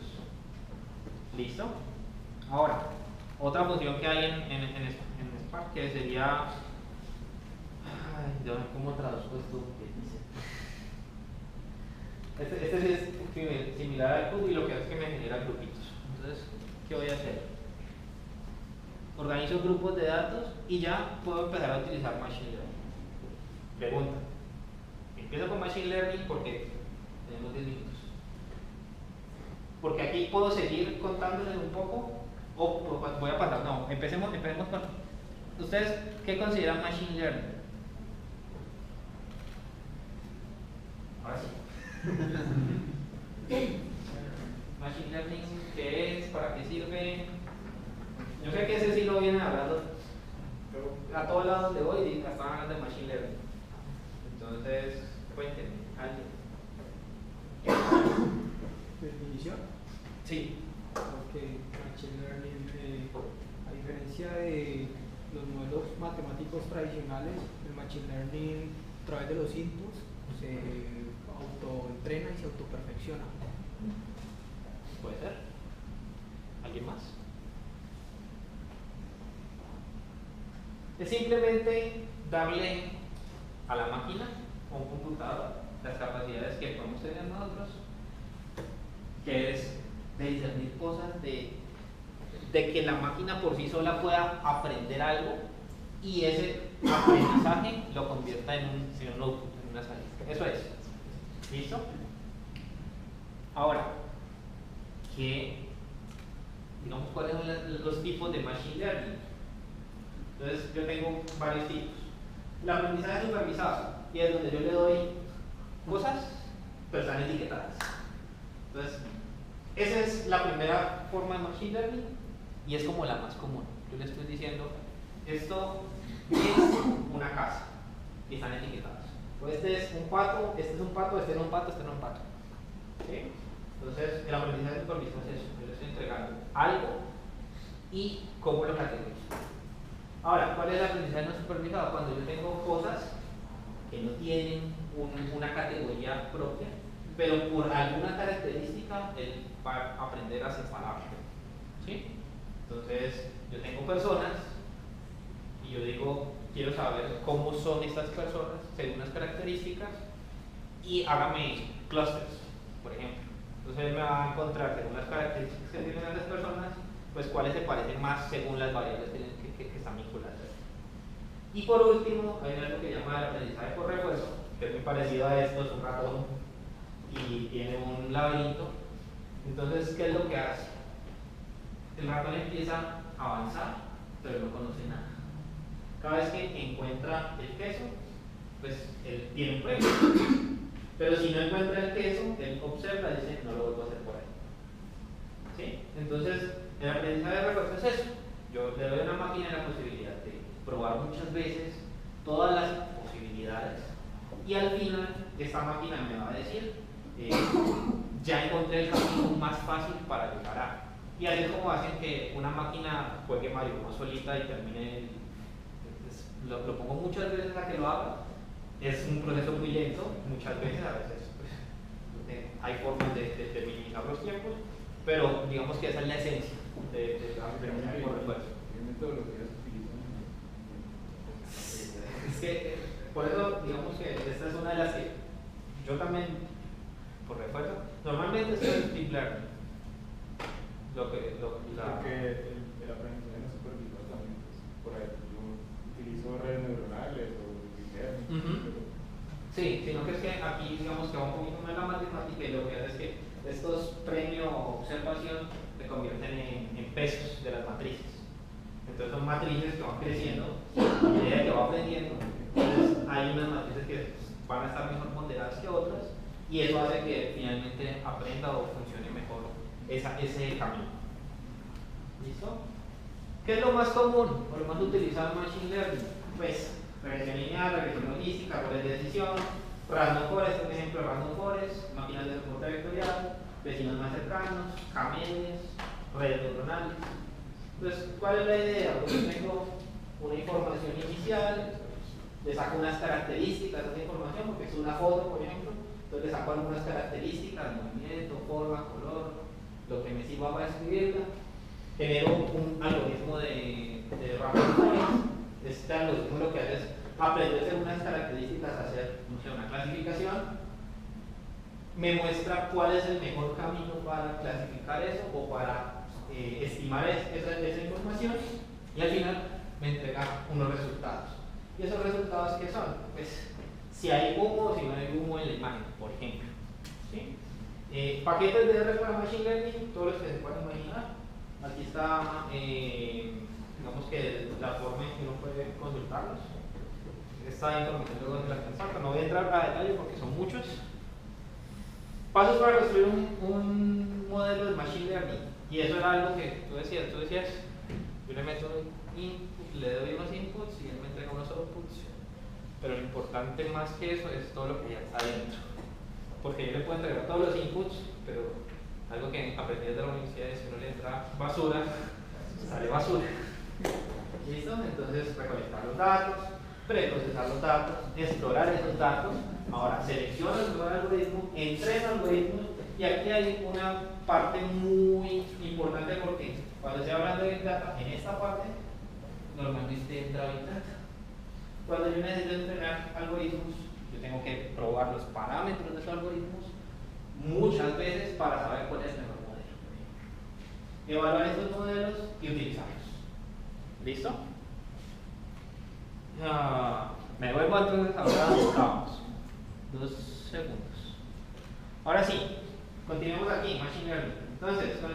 ¿Listo? Ahora, otra función que hay en Spark que sería... Ay, Dios, ¿cómo traduzco esto? Este sí es similar al CUD y lo que hace es que me genera grupitos. Entonces, ¿qué voy a hacer? Organizo grupos de datos y ya puedo empezar a utilizar Machine Learning. Pregunta. Empiezo con Machine Learning porque tenemos 10 minutos. Porque aquí puedo seguir contándoles un poco o voy a pasar. No, empecemos con... ¿Ustedes qué consideran Machine Learning? Ahora sí. Machine Learning, ¿qué es? ¿Para qué sirve? Yo sé que ese sí lo vienen hablando, pero a todos lados donde voy están hablando de Machine Learning. Entonces, cuéntenme, alguien. ¿Definición? Sí. Porque Machine Learning, a diferencia de los modelos matemáticos tradicionales, el Machine Learning a través de los inputs se autoentrena y se autoperfecciona. ¿Puede ser? ¿Alguien más? Es simplemente darle a la máquina o un computador las capacidades que podemos tener nosotros, que es de discernir cosas, de que la máquina por sí sola pueda aprender algo y ese aprendizaje lo convierta en un output, en una salida. Eso es. ¿Listo? Ahora, digamos, ¿cuáles son los tipos de Machine Learning? Entonces, yo tengo varios tipos. El aprendizaje supervisado, y es donde yo le doy cosas, pero están etiquetadas. Entonces, esa es la primera forma de Machine Learning y es como la más común. Yo le estoy diciendo, esto es una casa y están etiquetados. Pues este es un pato, este es un pato, este no es un pato, este no es un pato. ¿Sí? Entonces, el aprendizaje supervisado es eso. Yo le estoy entregando algo y cómo lo categorizo. Ahora, ¿cuál es el aprendizaje no supervisado? Cuando yo tengo cosas que no tienen una categoría propia, pero por alguna característica él va a aprender a separar. ¿Sí? Entonces, yo tengo personas y yo digo, quiero saber cómo son estas personas según las características y hágame clusters, por ejemplo. Entonces él me va a encontrar según las características que tienen estas personas, pues cuáles se parecen más según las variables que están vinculadas. Y por último, hay algo que llama el aprendizaje por refuerzo, que es muy parecido a esto, es un ratón y tiene un laberinto. Entonces, ¿qué es lo que hace? El ratón empieza a avanzar, pero no conoce nada. Cada vez que encuentra el queso, pues él tiene un premio. Pero si no encuentra el queso, él observa y dice, no lo vuelvo a hacer por ahí. ¿Sí? Entonces, el aprendizaje de refuerzo es eso. Yo le doy a una máquina la posibilidad de probar muchas veces todas las posibilidades y al final esta máquina me va a decir, ya encontré el camino más fácil para llegar a. Y así es como hacen que una máquina juegue Mario Bros solita y termine. Lo pongo muchas veces a que lo haga. Es un proceso muy lento, muchas veces, a veces pues, hay formas de minimizar los tiempos, pero digamos que esa es la esencia de la aprendizaje por refuerzo. ¿Qué metodologías utilizan? Es que, por eso, digamos que esta es una de las que yo también, por refuerzo, normalmente estoy en deep learning. Porque el aprendizaje no supervisado también, pues, por ejemplo, yo utilizo redes neuronales o deep learning, pero Sí, sino que es que aquí digamos que va un poquito más la matemática y lo que hace es que estos premios o observación se convierten en pesos de las matrices. Entonces son matrices que van creciendo a medida que va aprendiendo. Entonces hay unas matrices que van a estar mejor ponderadas que otras y eso hace que finalmente aprenda o funcione mejor ese camino. ¿Listo? ¿Qué es lo más común o lo más utilizado en Machine Learning? Pues regresión lineal, regresión logística, roles de decisión, random forest, por ejemplo, random forest, máquinas de soporte vectorial, vecinos más cercanos, camellas, redes neuronales. Entonces, ¿cuál es la idea? Pues yo tengo una información inicial, le saco unas características de esa información, porque es una foto, por ejemplo, entonces le saco algunas características, movimiento, forma, color, lo que me sirva para escribirla, genero un algoritmo de random forest. Este algoritmo lo que hace es aprenderse unas características, hacer una clasificación, me muestra cuál es el mejor camino para clasificar eso o para estimar esa información y al final me entrega unos resultados. ¿Y esos resultados qué son? Pues si hay humo o si no hay humo en la imagen, por ejemplo. ¿Sí? Paquetes de R para Machine Learning, todos los que se puedan imaginar. Aquí está, digamos que la forma en que uno puede consultarlos. Esta información luego me la comparto. No voy a entrar a detalle porque son muchos. Pasos para construir un modelo de Machine Learning. Y eso era algo que tú decías, yo le meto input, le doy unos inputs y él me entrega unos outputs. Pero lo importante más que eso es todo lo que ya está adentro. Porque yo le puedo entregar todos los inputs, pero algo que aprendí desde la universidad es que uno le entra basura, sale basura. ¿Listo? Entonces recolectar los datos, preprocesar los datos, explorar esos datos. Ahora selecciona el nuevo algoritmo, entrena algoritmos y aquí hay una parte muy importante porque cuando estoy hablando de Big Data, en esta parte normalmente entra Big Data. Cuando yo necesito entrenar algoritmos, yo tengo que probar los parámetros de esos algoritmos muchas veces para saber cuál es el mejor modelo. Evaluar estos modelos y utilizarlos. ¿Listo? Me vuelvo entonces a donde estábamos. 2 segundos. Ahora sí, continuemos aquí, Machine Learning. Entonces, con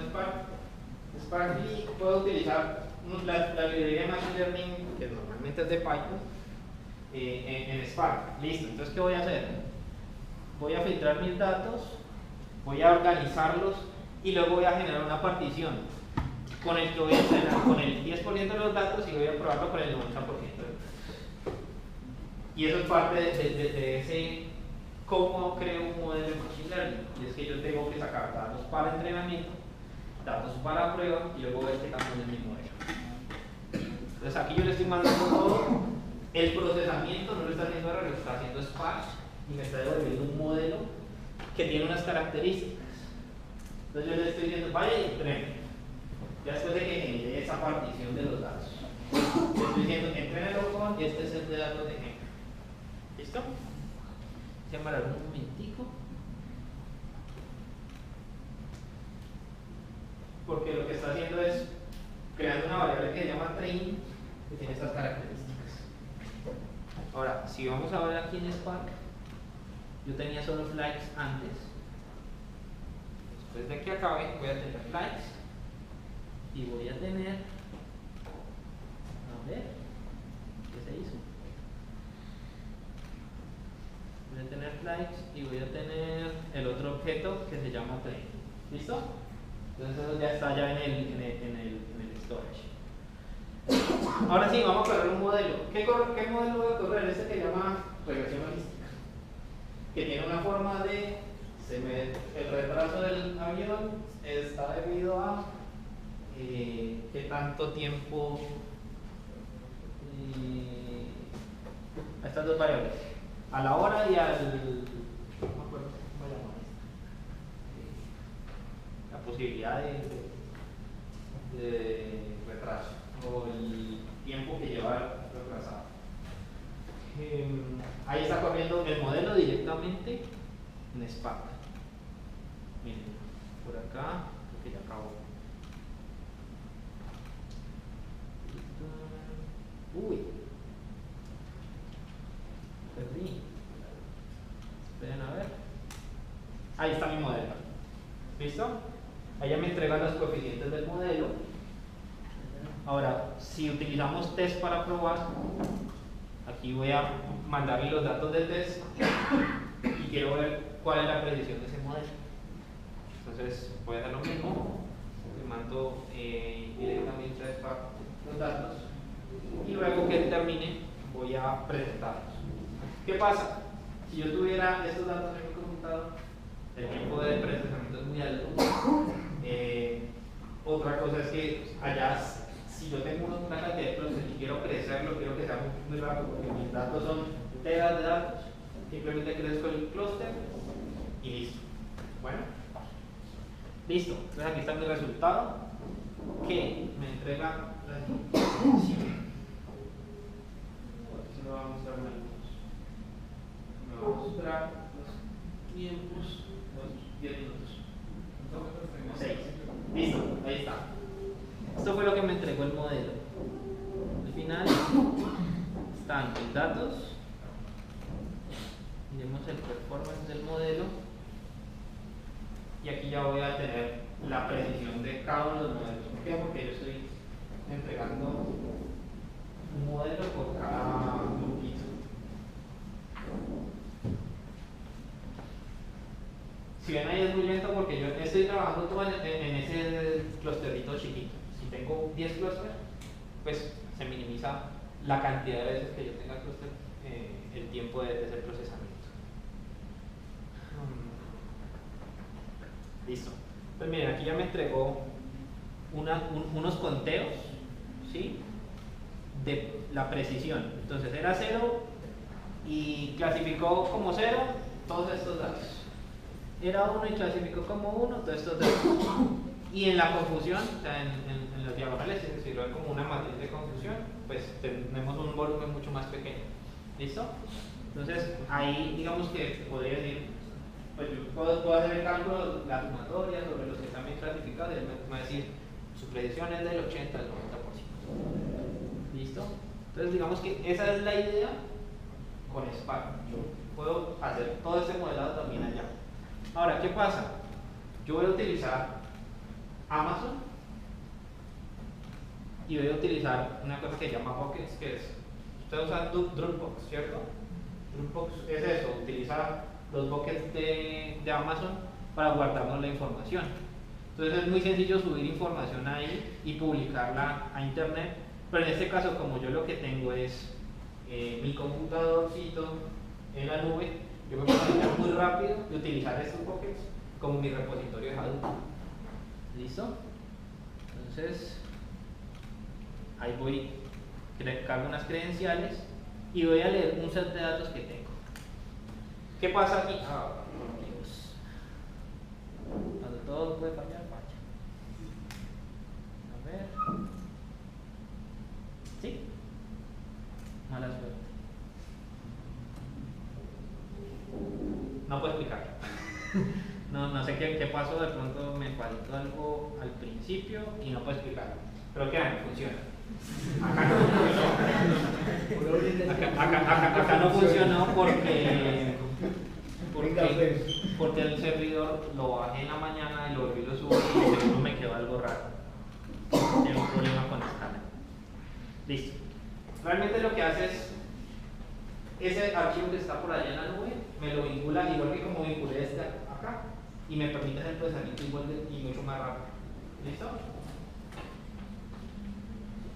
Spark puedo utilizar la librería de Machine Learning, que normalmente es de Python, en Spark. Listo, entonces, ¿qué voy a hacer? Voy a filtrar mis datos, voy a organizarlos y luego voy a generar una partición con el que voy a entrenar con el 10% de los datos y voy a probarlo con el 90% de los datos. Y eso es parte de ese cómo creo un modelo de Machine Learning. Y es que yo tengo que sacar datos para entrenamiento, datos para prueba y luego ver qué cambian en mi modelo. Entonces aquí yo le estoy mandando todo. El procesamiento no lo está haciendo R, lo está haciendo Spark y me está devolviendo un modelo que tiene unas características. Entonces yo le estoy diciendo, vaya y entrene. Ya después de que genere esa partición de los datos. Le estoy diciendo, entrénelo con, y este es el de datos de ejemplo. ¿Listo? Voy a parar un momentico. Porque lo que está haciendo es creando una variable que se llama train, que tiene estas características. Ahora, si vamos a ver aquí en Spark, yo tenía solo flags antes. Después de que acabe, voy a tener flags y voy a tener, a ver, ¿qué se hizo? Voy a tener flags y voy a tener el otro objeto que se llama train. ¿Listo? Entonces eso ya está ya en el storage. Ahora sí, vamos a correr un modelo. ¿Qué modelo voy a correr? Este que llama regresión logística. que tiene una forma de, el retraso del avión está debido a qué tanto tiempo, a estas dos variables, a la hora y al, no me acuerdo cómo se llama esto, la posibilidad de retraso o el tiempo que lleva retrasado. Ahí está corriendo el modelo directamente en Spark. Miren, por acá, creo que ya acabó. Uy, perdí. Esperen a ver. Ahí está mi modelo. ¿Listo? Ahí ya me entrega los coeficientes del modelo. Ahora, si utilizamos test para probar, aquí voy a mandarle los datos del test y quiero ver cuál es la predicción de ese modelo. Entonces voy a hacer lo mismo, le mando directamente a Spark los datos y luego que termine voy a presentarlos. ¿Qué pasa? Si yo tuviera estos datos en mi computador, el tiempo de procesamiento es muy alto. Otra cosa es que allá, si yo tengo una cantidad de clusters y quiero crecerlo, quiero que sea muy rápido, porque mis datos son teras de datos, simplemente crezco el clúster y listo. Bueno, listo. Entonces aquí está mi resultado que me entrega la información. Aquí se lo va a mostrar algunos. Me va a mostrar los tiempos, los 10 minutos. 6. Listo, ahí está. Esto fue lo que me entregó el modelo. Al final están mis datos. Miremos el performance del modelo. Y aquí ya voy a tener la precisión de cada uno de los modelos. ¿Por qué? Porque yo estoy entregando un modelo por cada grupito. Si ven ahí es muy lento porque yo estoy trabajando todo en ese clusterito chiquito. Si tengo 10 clusters, pues se minimiza la cantidad de veces que yo tenga cluster, el tiempo de ese procesamiento. Listo. Pues miren, aquí ya me entregó unos conteos, ¿sí?, de la precisión. Entonces era 0 y clasificó como 0 todos estos datos. Era 1 y clasificó como 1 todos estos datos. Y en la confusión, o sea, en los diagonales, si lo ven como una matriz de confusión, pues tenemos un volumen mucho más pequeño. ¿Listo? Entonces ahí digamos que podría decir, pues yo puedo hacer el cálculo, la sumatoria sobre los que están bien clasificados y él me va a decir su predicción es del 80 al 90%. ¿Listo? Entonces digamos que esa es la idea con Spark. Yo puedo hacer todo este modelado también allá. Ahora, ¿qué pasa? Yo voy a utilizar Amazon y voy a utilizar una cosa que se llama buckets, que es, ustedes usan Dropbox, ¿cierto? Dropbox es eso, utiliza los buckets de Amazon para guardarnos la información. Entonces es muy sencillo subir información ahí y publicarla a internet, pero en este caso, como yo lo que tengo es mi computadorcito en la nube, yo me puedo hacer muy rápido de utilizar estos buckets como mi repositorio de Hadoop. ¿Listo? Entonces ahí voy, cargo unas credenciales y voy a leer un set de datos que tengo. ¿Qué pasa aquí? Ah, por Dios. Cuando todo puede fallar, falla. A ver. ¿Sí? Mala suerte. No puedo explicarlo. No sé qué pasó, de pronto me faltó algo al principio y no puedo explicarlo. Pero ¿qué hago? Funciona. Acá no funcionó porque el servidor lo bajé en la mañana y lo volví a subir y seguro me quedó algo raro. Tengo un problema con escala. Listo. Realmente lo que hace es ese archivo que está por allá en la nube, me lo vincula igual que como vinculé este acá y me permite hacer el procesamiento igual y mucho más rápido. ¿Listo?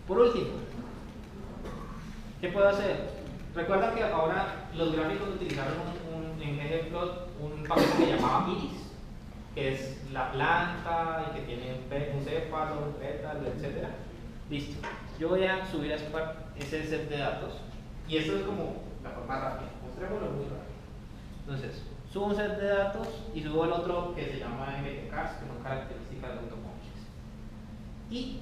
Por último, ¿qué puedo hacer? Recuerda que ahora los gráficos utilizaron un en ejemplo, un paquete que llamaba Iris, que es la planta y que tiene un céfalo, un pétalo, etc. Listo. Yo voy a subir a Spark ese set de datos y esto es como la forma rápida. Mostrémoslo muy rápido. Entonces, subo un set de datos y subo el otro que se llama MTCars, que son características de automóviles. Y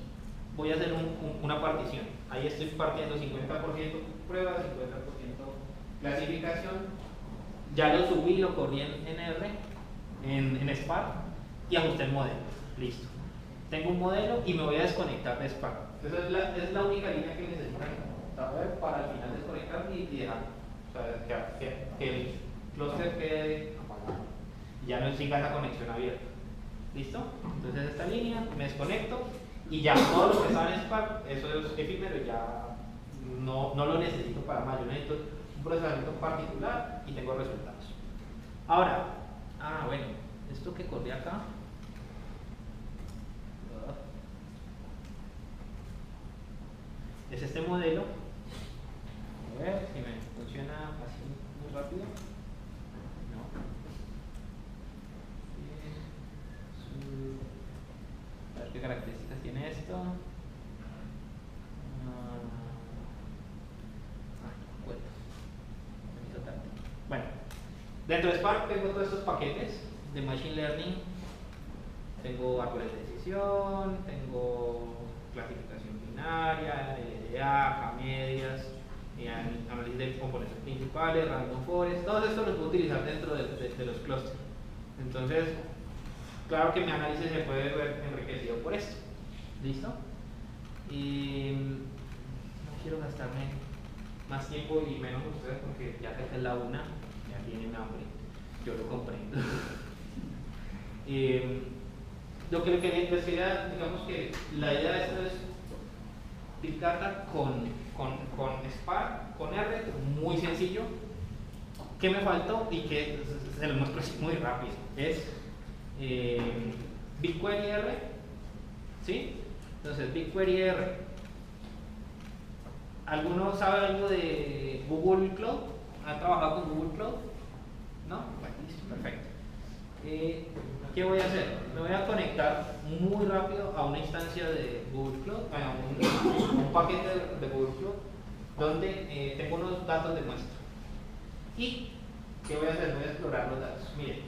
voy a hacer una partición. Ahí estoy partiendo 50% prueba, 50% clasificación. Ya lo subí, lo corrí en R, en Spark y ajusté el modelo. Listo. Tengo un modelo y me voy a desconectar de Spark. Esa es la única línea que necesitan saber para al final desconectar y dejar. O sea, que el clúster quede apagado. Ya no siga esa conexión abierta. ¿Listo? Entonces esta línea, me desconecto y ya todo lo que estaba en Spark, eso es efímero y ya no lo necesito para más. Yo necesito un procesamiento particular y tengo resultados. Ahora, bueno, esto que corrí acá. Es este modelo. A ver si me funciona así muy rápido. No. A ver qué características tiene esto. Bueno, dentro de Spark tengo todos estos paquetes de Machine Learning. Tengo árboles de decisión, tengo clasificación binaria, LDA, medias, análisis de componentes principales, random forest. Todo esto lo puedo utilizar dentro de los clusters. Entonces, claro que mi análisis se puede ver enriquecido por esto. ¿Listo? Y no quiero gastarme más tiempo y menos ustedes porque ya que es la una, ya tienen hambre. Yo lo comprendo. Lo que les quería, digamos que la idea de esto es Big Data con Spark, con R, muy sencillo. ¿Qué me faltó? Y que se lo muestro así muy rápido. Es BigQuery R, ¿sí? Entonces, BigQuery R. ¿Alguno sabe algo de Google Cloud? ¿Han trabajado con Google Cloud? ¿No? Bueno, listo, perfecto. ¿Qué voy a hacer? Me voy a conectar muy rápido a una instancia de Google Cloud, a un paquete de Google Cloud, donde tengo unos datos de muestra. ¿Y qué voy a hacer? Voy a explorar los datos. Miren,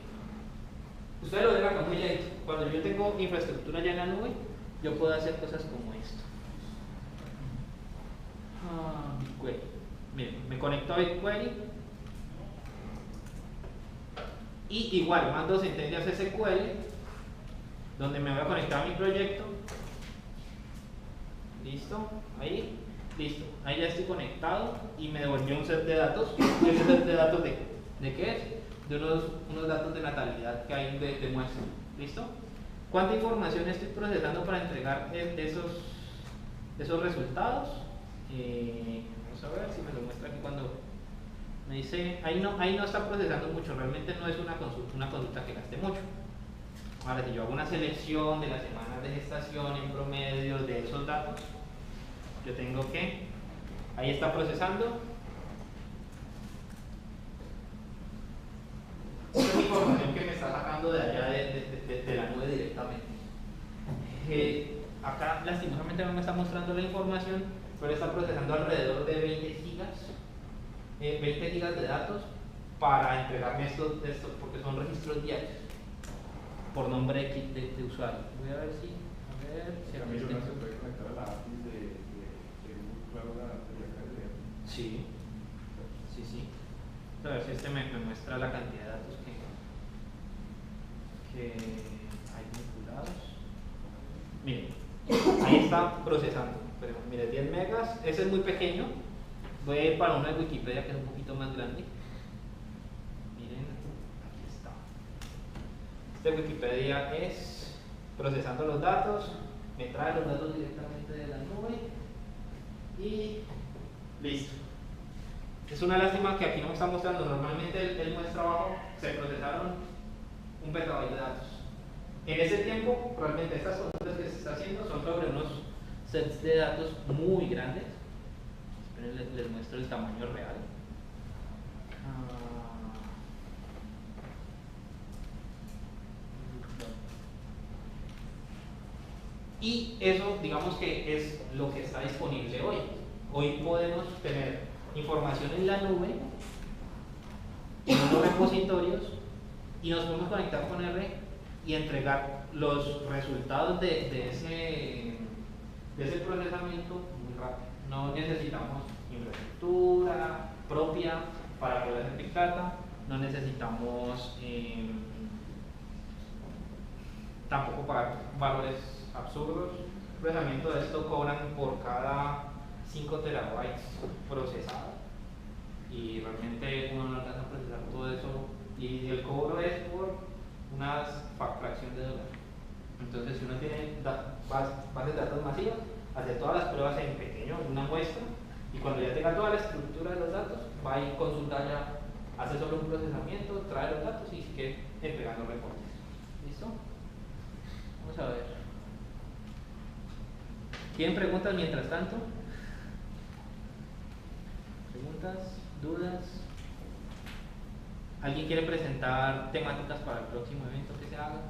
ustedes lo ven acá muy lento. Cuando yo tengo infraestructura ya en la nube, yo puedo hacer cosas como esto. BigQuery. Miren, me conecto a BigQuery y igual mando sentencias SQL donde me voy a conectar a mi proyecto. Listo, ahí, listo, ahí ya estoy conectado y me devolvió un set de datos. ¿Ese set de datos de qué es? De unos datos de natalidad que hay de muestra. ¿Listo? ¿Cuánta información estoy procesando para entregar esos resultados? Vamos a ver si me lo muestra aquí cuando me dice, ahí no está procesando mucho, realmente no es una consulta que gaste mucho. Ahora, si yo hago una selección de las semanas de gestación en promedio de esos datos, yo tengo que, ahí está procesando. Esta es información que me está sacando de allá de la nube directamente. Acá lastimosamente no me está mostrando la información, pero está procesando alrededor de 20 gigas de datos para entregarme estos porque son registros diarios por nombre de usuario. Voy a ver si también uno se puede conectar a la API de Google Cloud a sí. A ver si me muestra la cantidad de datos que hay vinculados. Miren, ahí está procesando. Pero mire, 10 megas, ese es muy pequeño. Voy a ir para una de Wikipedia que es un poquito más grande. Miren, aquí está. Este Wikipedia es procesando los datos, me trae los datos directamente de la nube y listo. Es una lástima que aquí no me está mostrando. Normalmente él muestra abajo, se procesaron 1 petabyte de datos. En ese tiempo, realmente estas consultas que se está haciendo son sobre unos sets de datos muy grandes. Esperen, les muestro el tamaño real. Y eso, digamos que es lo que está disponible hoy. Hoy podemos tener información en la nube, en unos repositorios, y nos podemos conectar con R y entregar los resultados de ese procesamiento muy rápido. No necesitamos infraestructura propia para poder hacer Big Data, no necesitamos tampoco pagar valores absurdos. El procesamiento de esto cobran por cada 5 terabytes procesados y realmente uno no alcanza a procesar todo eso, y el cobro es por una fracción de dólar. Entonces, si uno tiene bases de datos masivas, hace todas las pruebas en pequeño, en una muestra, y cuando ya tenga toda la estructura de los datos, va y consulta ya, hace solo un procesamiento, trae los datos y sigue entregando reportes. ¿Listo? Vamos a ver. ¿Tienen preguntas mientras tanto? ¿Preguntas? ¿Dudas? ¿Alguien quiere presentar temáticas para el próximo evento que se haga?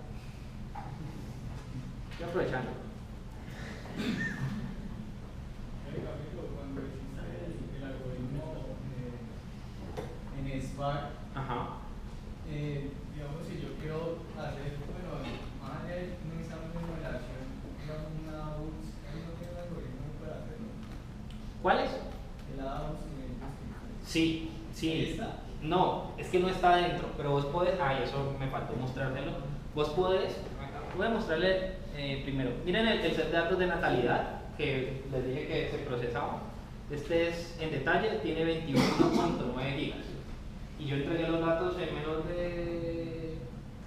Estoy aprovechando. Cuando hiciste el algoritmo en Spark, digamos, si yo quiero hacer, bueno, más allá de un examen de numeración, una UTS, ¿no tiene un algoritmo para hacerlo? ¿Cuál es? El Adams. Sí, sí. No, es que no está dentro, pero vos podés. Eso me faltó mostrártelo. Vos podés. Voy a mostrarle primero. Miren el set de datos de natalidad que les dije que se procesaba. Este es en detalle, tiene 21.9 gigas. Y yo entregué los datos en menos de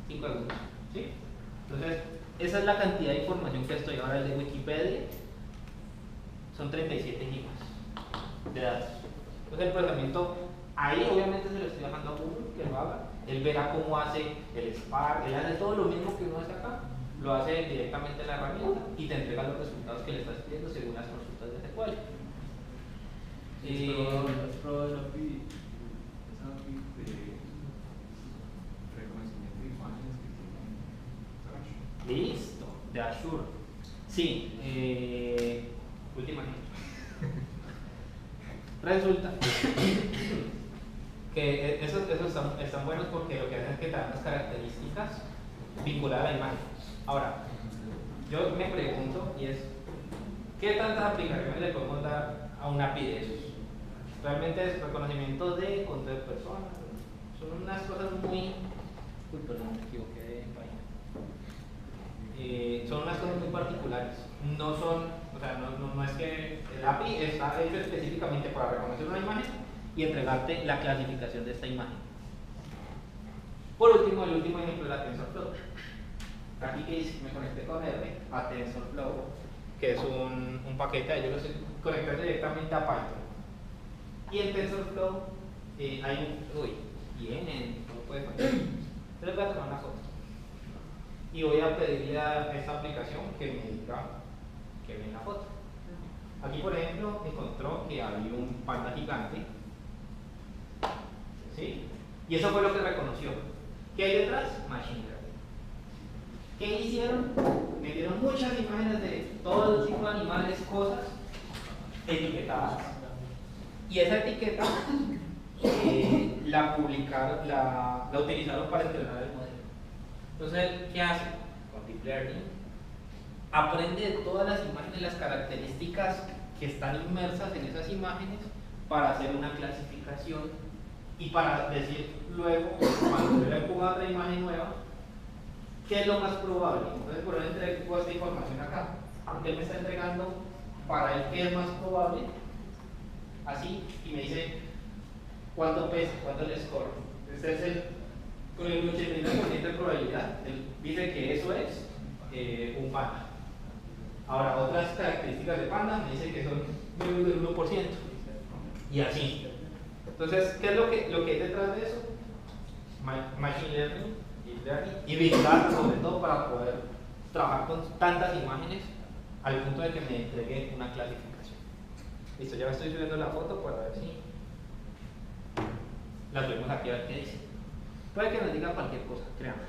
5 segundos. ¿Sí? Entonces, esa es la cantidad de información que estoy ahora de Wikipedia. Son 37 gigas de datos. Entonces, el procesamiento, ahí obviamente se lo estoy dejando a Google que lo haga. Él verá cómo hace el Spark, él hace todo lo mismo que uno hace acá, lo hace directamente en la herramienta y te entrega los resultados que le estás pidiendo según las consultas de SQL. ¿Has probado el API de reconocimiento de imágenes que tiene Azure? Listo, de Azure. Sí, última ejemplo. Resulta que esos están buenos porque lo que hacen es que te dan las características vinculadas a la imagen. Ahora, yo me pregunto, y es, ¿qué tantas aplicaciones le podemos dar a un API de esos? Realmente es reconocimiento de contra de personas. Son unas cosas muy... Uy, perdón, me equivoqué de página. Son unas cosas muy particulares. No son, o sea, no es que el API está hecho específicamente para reconocer una imagen y entregarte la clasificación de esta imagen. Por último, el último ejemplo es la TensorFlow. Aquí que me conecté con R a TensorFlow, que es un paquete, yo lo estoy conectando directamente a Python. Y en TensorFlow hay un... Uy, bien, no puede fallar. Entonces voy a tomar una foto. Y voy a pedirle a esta aplicación que me diga que ve la foto. Aquí, por ejemplo, encontró que había un panda gigante. ¿Sí? Y eso fue lo que reconoció. ¿Qué hay detrás? Machine Learning. ¿Qué hicieron? Me dieron muchas imágenes de todos los tipos de animales, cosas etiquetadas. Y esa etiqueta la publicaron, la utilizaron para entrenar el modelo. Entonces, ¿qué hace? Con Deep Learning aprende de todas las imágenes, las características que están inmersas en esas imágenes para hacer una clasificación y para decir luego, cuando yo le ponga otra imagen nueva, ¿qué es lo más probable? Entonces, por ejemplo, entrego esta información acá, porque él me está entregando para él qué es más probable, así, y me dice cuánto pesa, cuánto es el score. Este es el, con el 89% de probabilidad, él dice que eso es un panda. Ahora, otras características de panda me dice que son menos del 1%, y así. Entonces, ¿qué es lo que hay detrás de eso? Machine Learning, Deep Learning y Big Data, sobre todo para poder trabajar con tantas imágenes al punto de que me entregue una clasificación. Listo, ya me estoy subiendo la foto para ver si la subimos aquí a ver qué dice. Puede que nos diga cualquier cosa, créanme.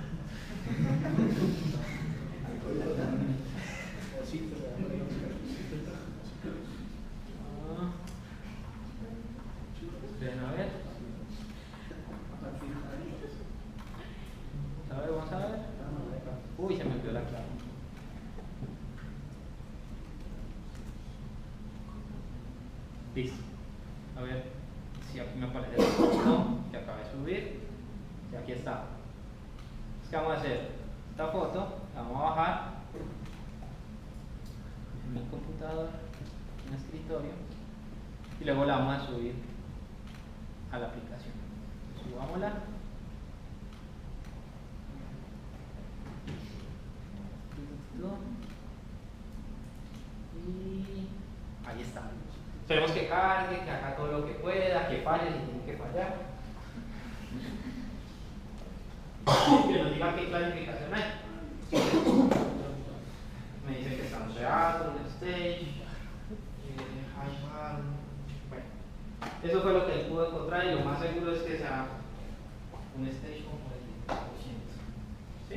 Listo. A ver si aquí me aparece el foto que acaba de subir. Y aquí está. ¿Qué vamos a hacer? Esta foto la vamos a bajar en mi computador, en el escritorio, y luego la vamos a subir a la aplicación. Subámosla. Y ahí está. Esperemos que cargue, que haga todo lo que pueda, que falle si tiene que fallar. Que nos diga qué clasificación hay. Me dice que está en React, en Stage, High. Bueno, eso fue lo que él pudo encontrar y lo más seguro es que sea un Stage como el 10%. ¿Sí?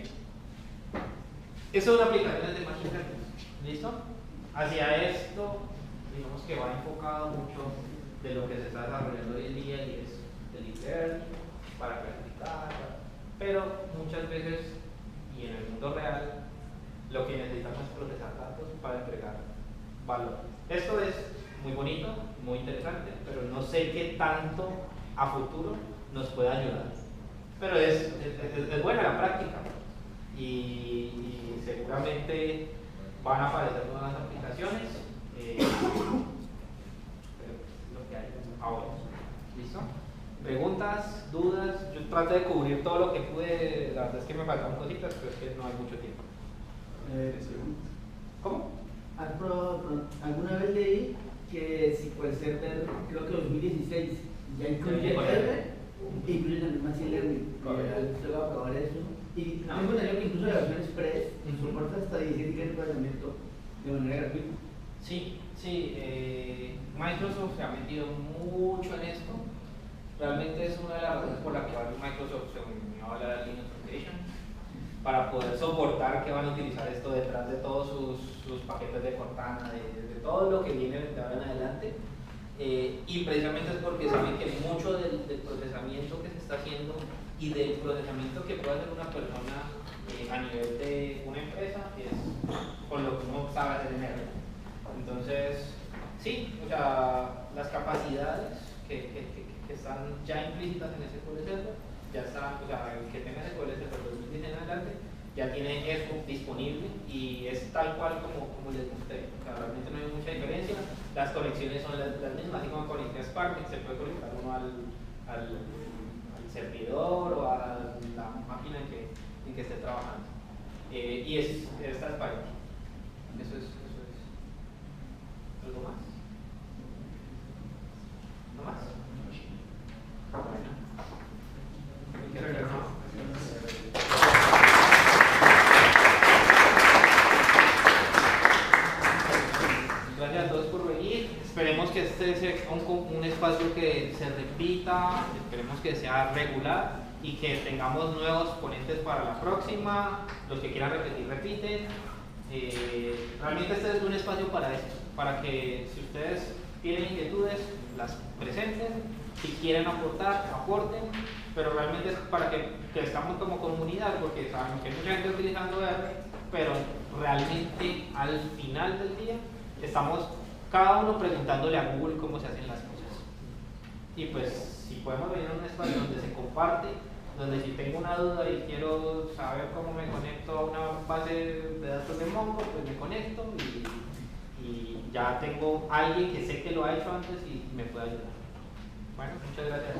Eso es una aplicación de Machine Learning. ¿Listo? Hacia esto, digamos que va enfocado mucho de lo que se está desarrollando hoy en día y es el deep learning para clasificar, pero muchas veces y en el mundo real lo que necesitamos es procesar datos para entregar valor. Esto es muy bonito, muy interesante, pero no sé qué tanto a futuro nos puede ayudar. Pero es buena la práctica y seguramente van a aparecer nuevas aplicaciones. Pero lo que hay ahora. ¿Listo? ¿Preguntas? ¿Dudas? Yo traté de cubrir todo lo que pude. La verdad es que me faltaron cositas, pero es que no hay mucho tiempo. ¿Cómo? ¿Alguna vez leí que SQL Server, creo que 2016, ya incluye R, incluye también Machine Learning? Yo voy a probar eso. Y tengo entendido que incluso la versión Express soporta hasta 17 de procesamiento de manera gratuita. Sí, Microsoft se ha metido mucho en esto. Realmente es una de las razones por la cual Microsoft se unió a la Linux Foundation, para poder soportar que van a utilizar esto detrás de todos sus paquetes de Cortana, de todo lo que viene de ahora en adelante. Y precisamente es porque saben que mucho del procesamiento que se está haciendo y del procesamiento que puede hacer una persona a nivel de una empresa es con lo que uno sabe hacer en R. Entonces, sí, o sea, las capacidades que están ya implícitas en SQL Server, ya están, o sea, el que tenga SQL Server 2010 en adelante, ya tiene eso disponible y es tal cual como les guste. O sea, realmente no hay mucha diferencia. Las conexiones son las mismas, así como conecté a Spark, se puede conectar uno al servidor o a la máquina en que esté trabajando. Y es transparente. Eso es. ¿Algo más? ¿No más? Bueno. Gracias a todos por venir. Esperemos que este sea un espacio que se repita, esperemos que sea regular y que tengamos nuevos ponentes para la próxima. Los que quieran repetir, repiten. Realmente este es un espacio para esto, para que si ustedes tienen inquietudes, las presenten. Si quieren aportar, aporten, pero realmente es para que estamos como comunidad, porque sabemos que hay mucha gente utilizando R, pero realmente al final del día estamos cada uno preguntándole a Google cómo se hacen las cosas. Y pues si podemos venir a un espacio donde se comparte, donde si tengo una duda y quiero saber cómo me conecto a una base de datos de Mongo, pues me conecto y ya tengo alguien que sé que lo ha hecho antes y me puede ayudar. Bueno, muchas gracias.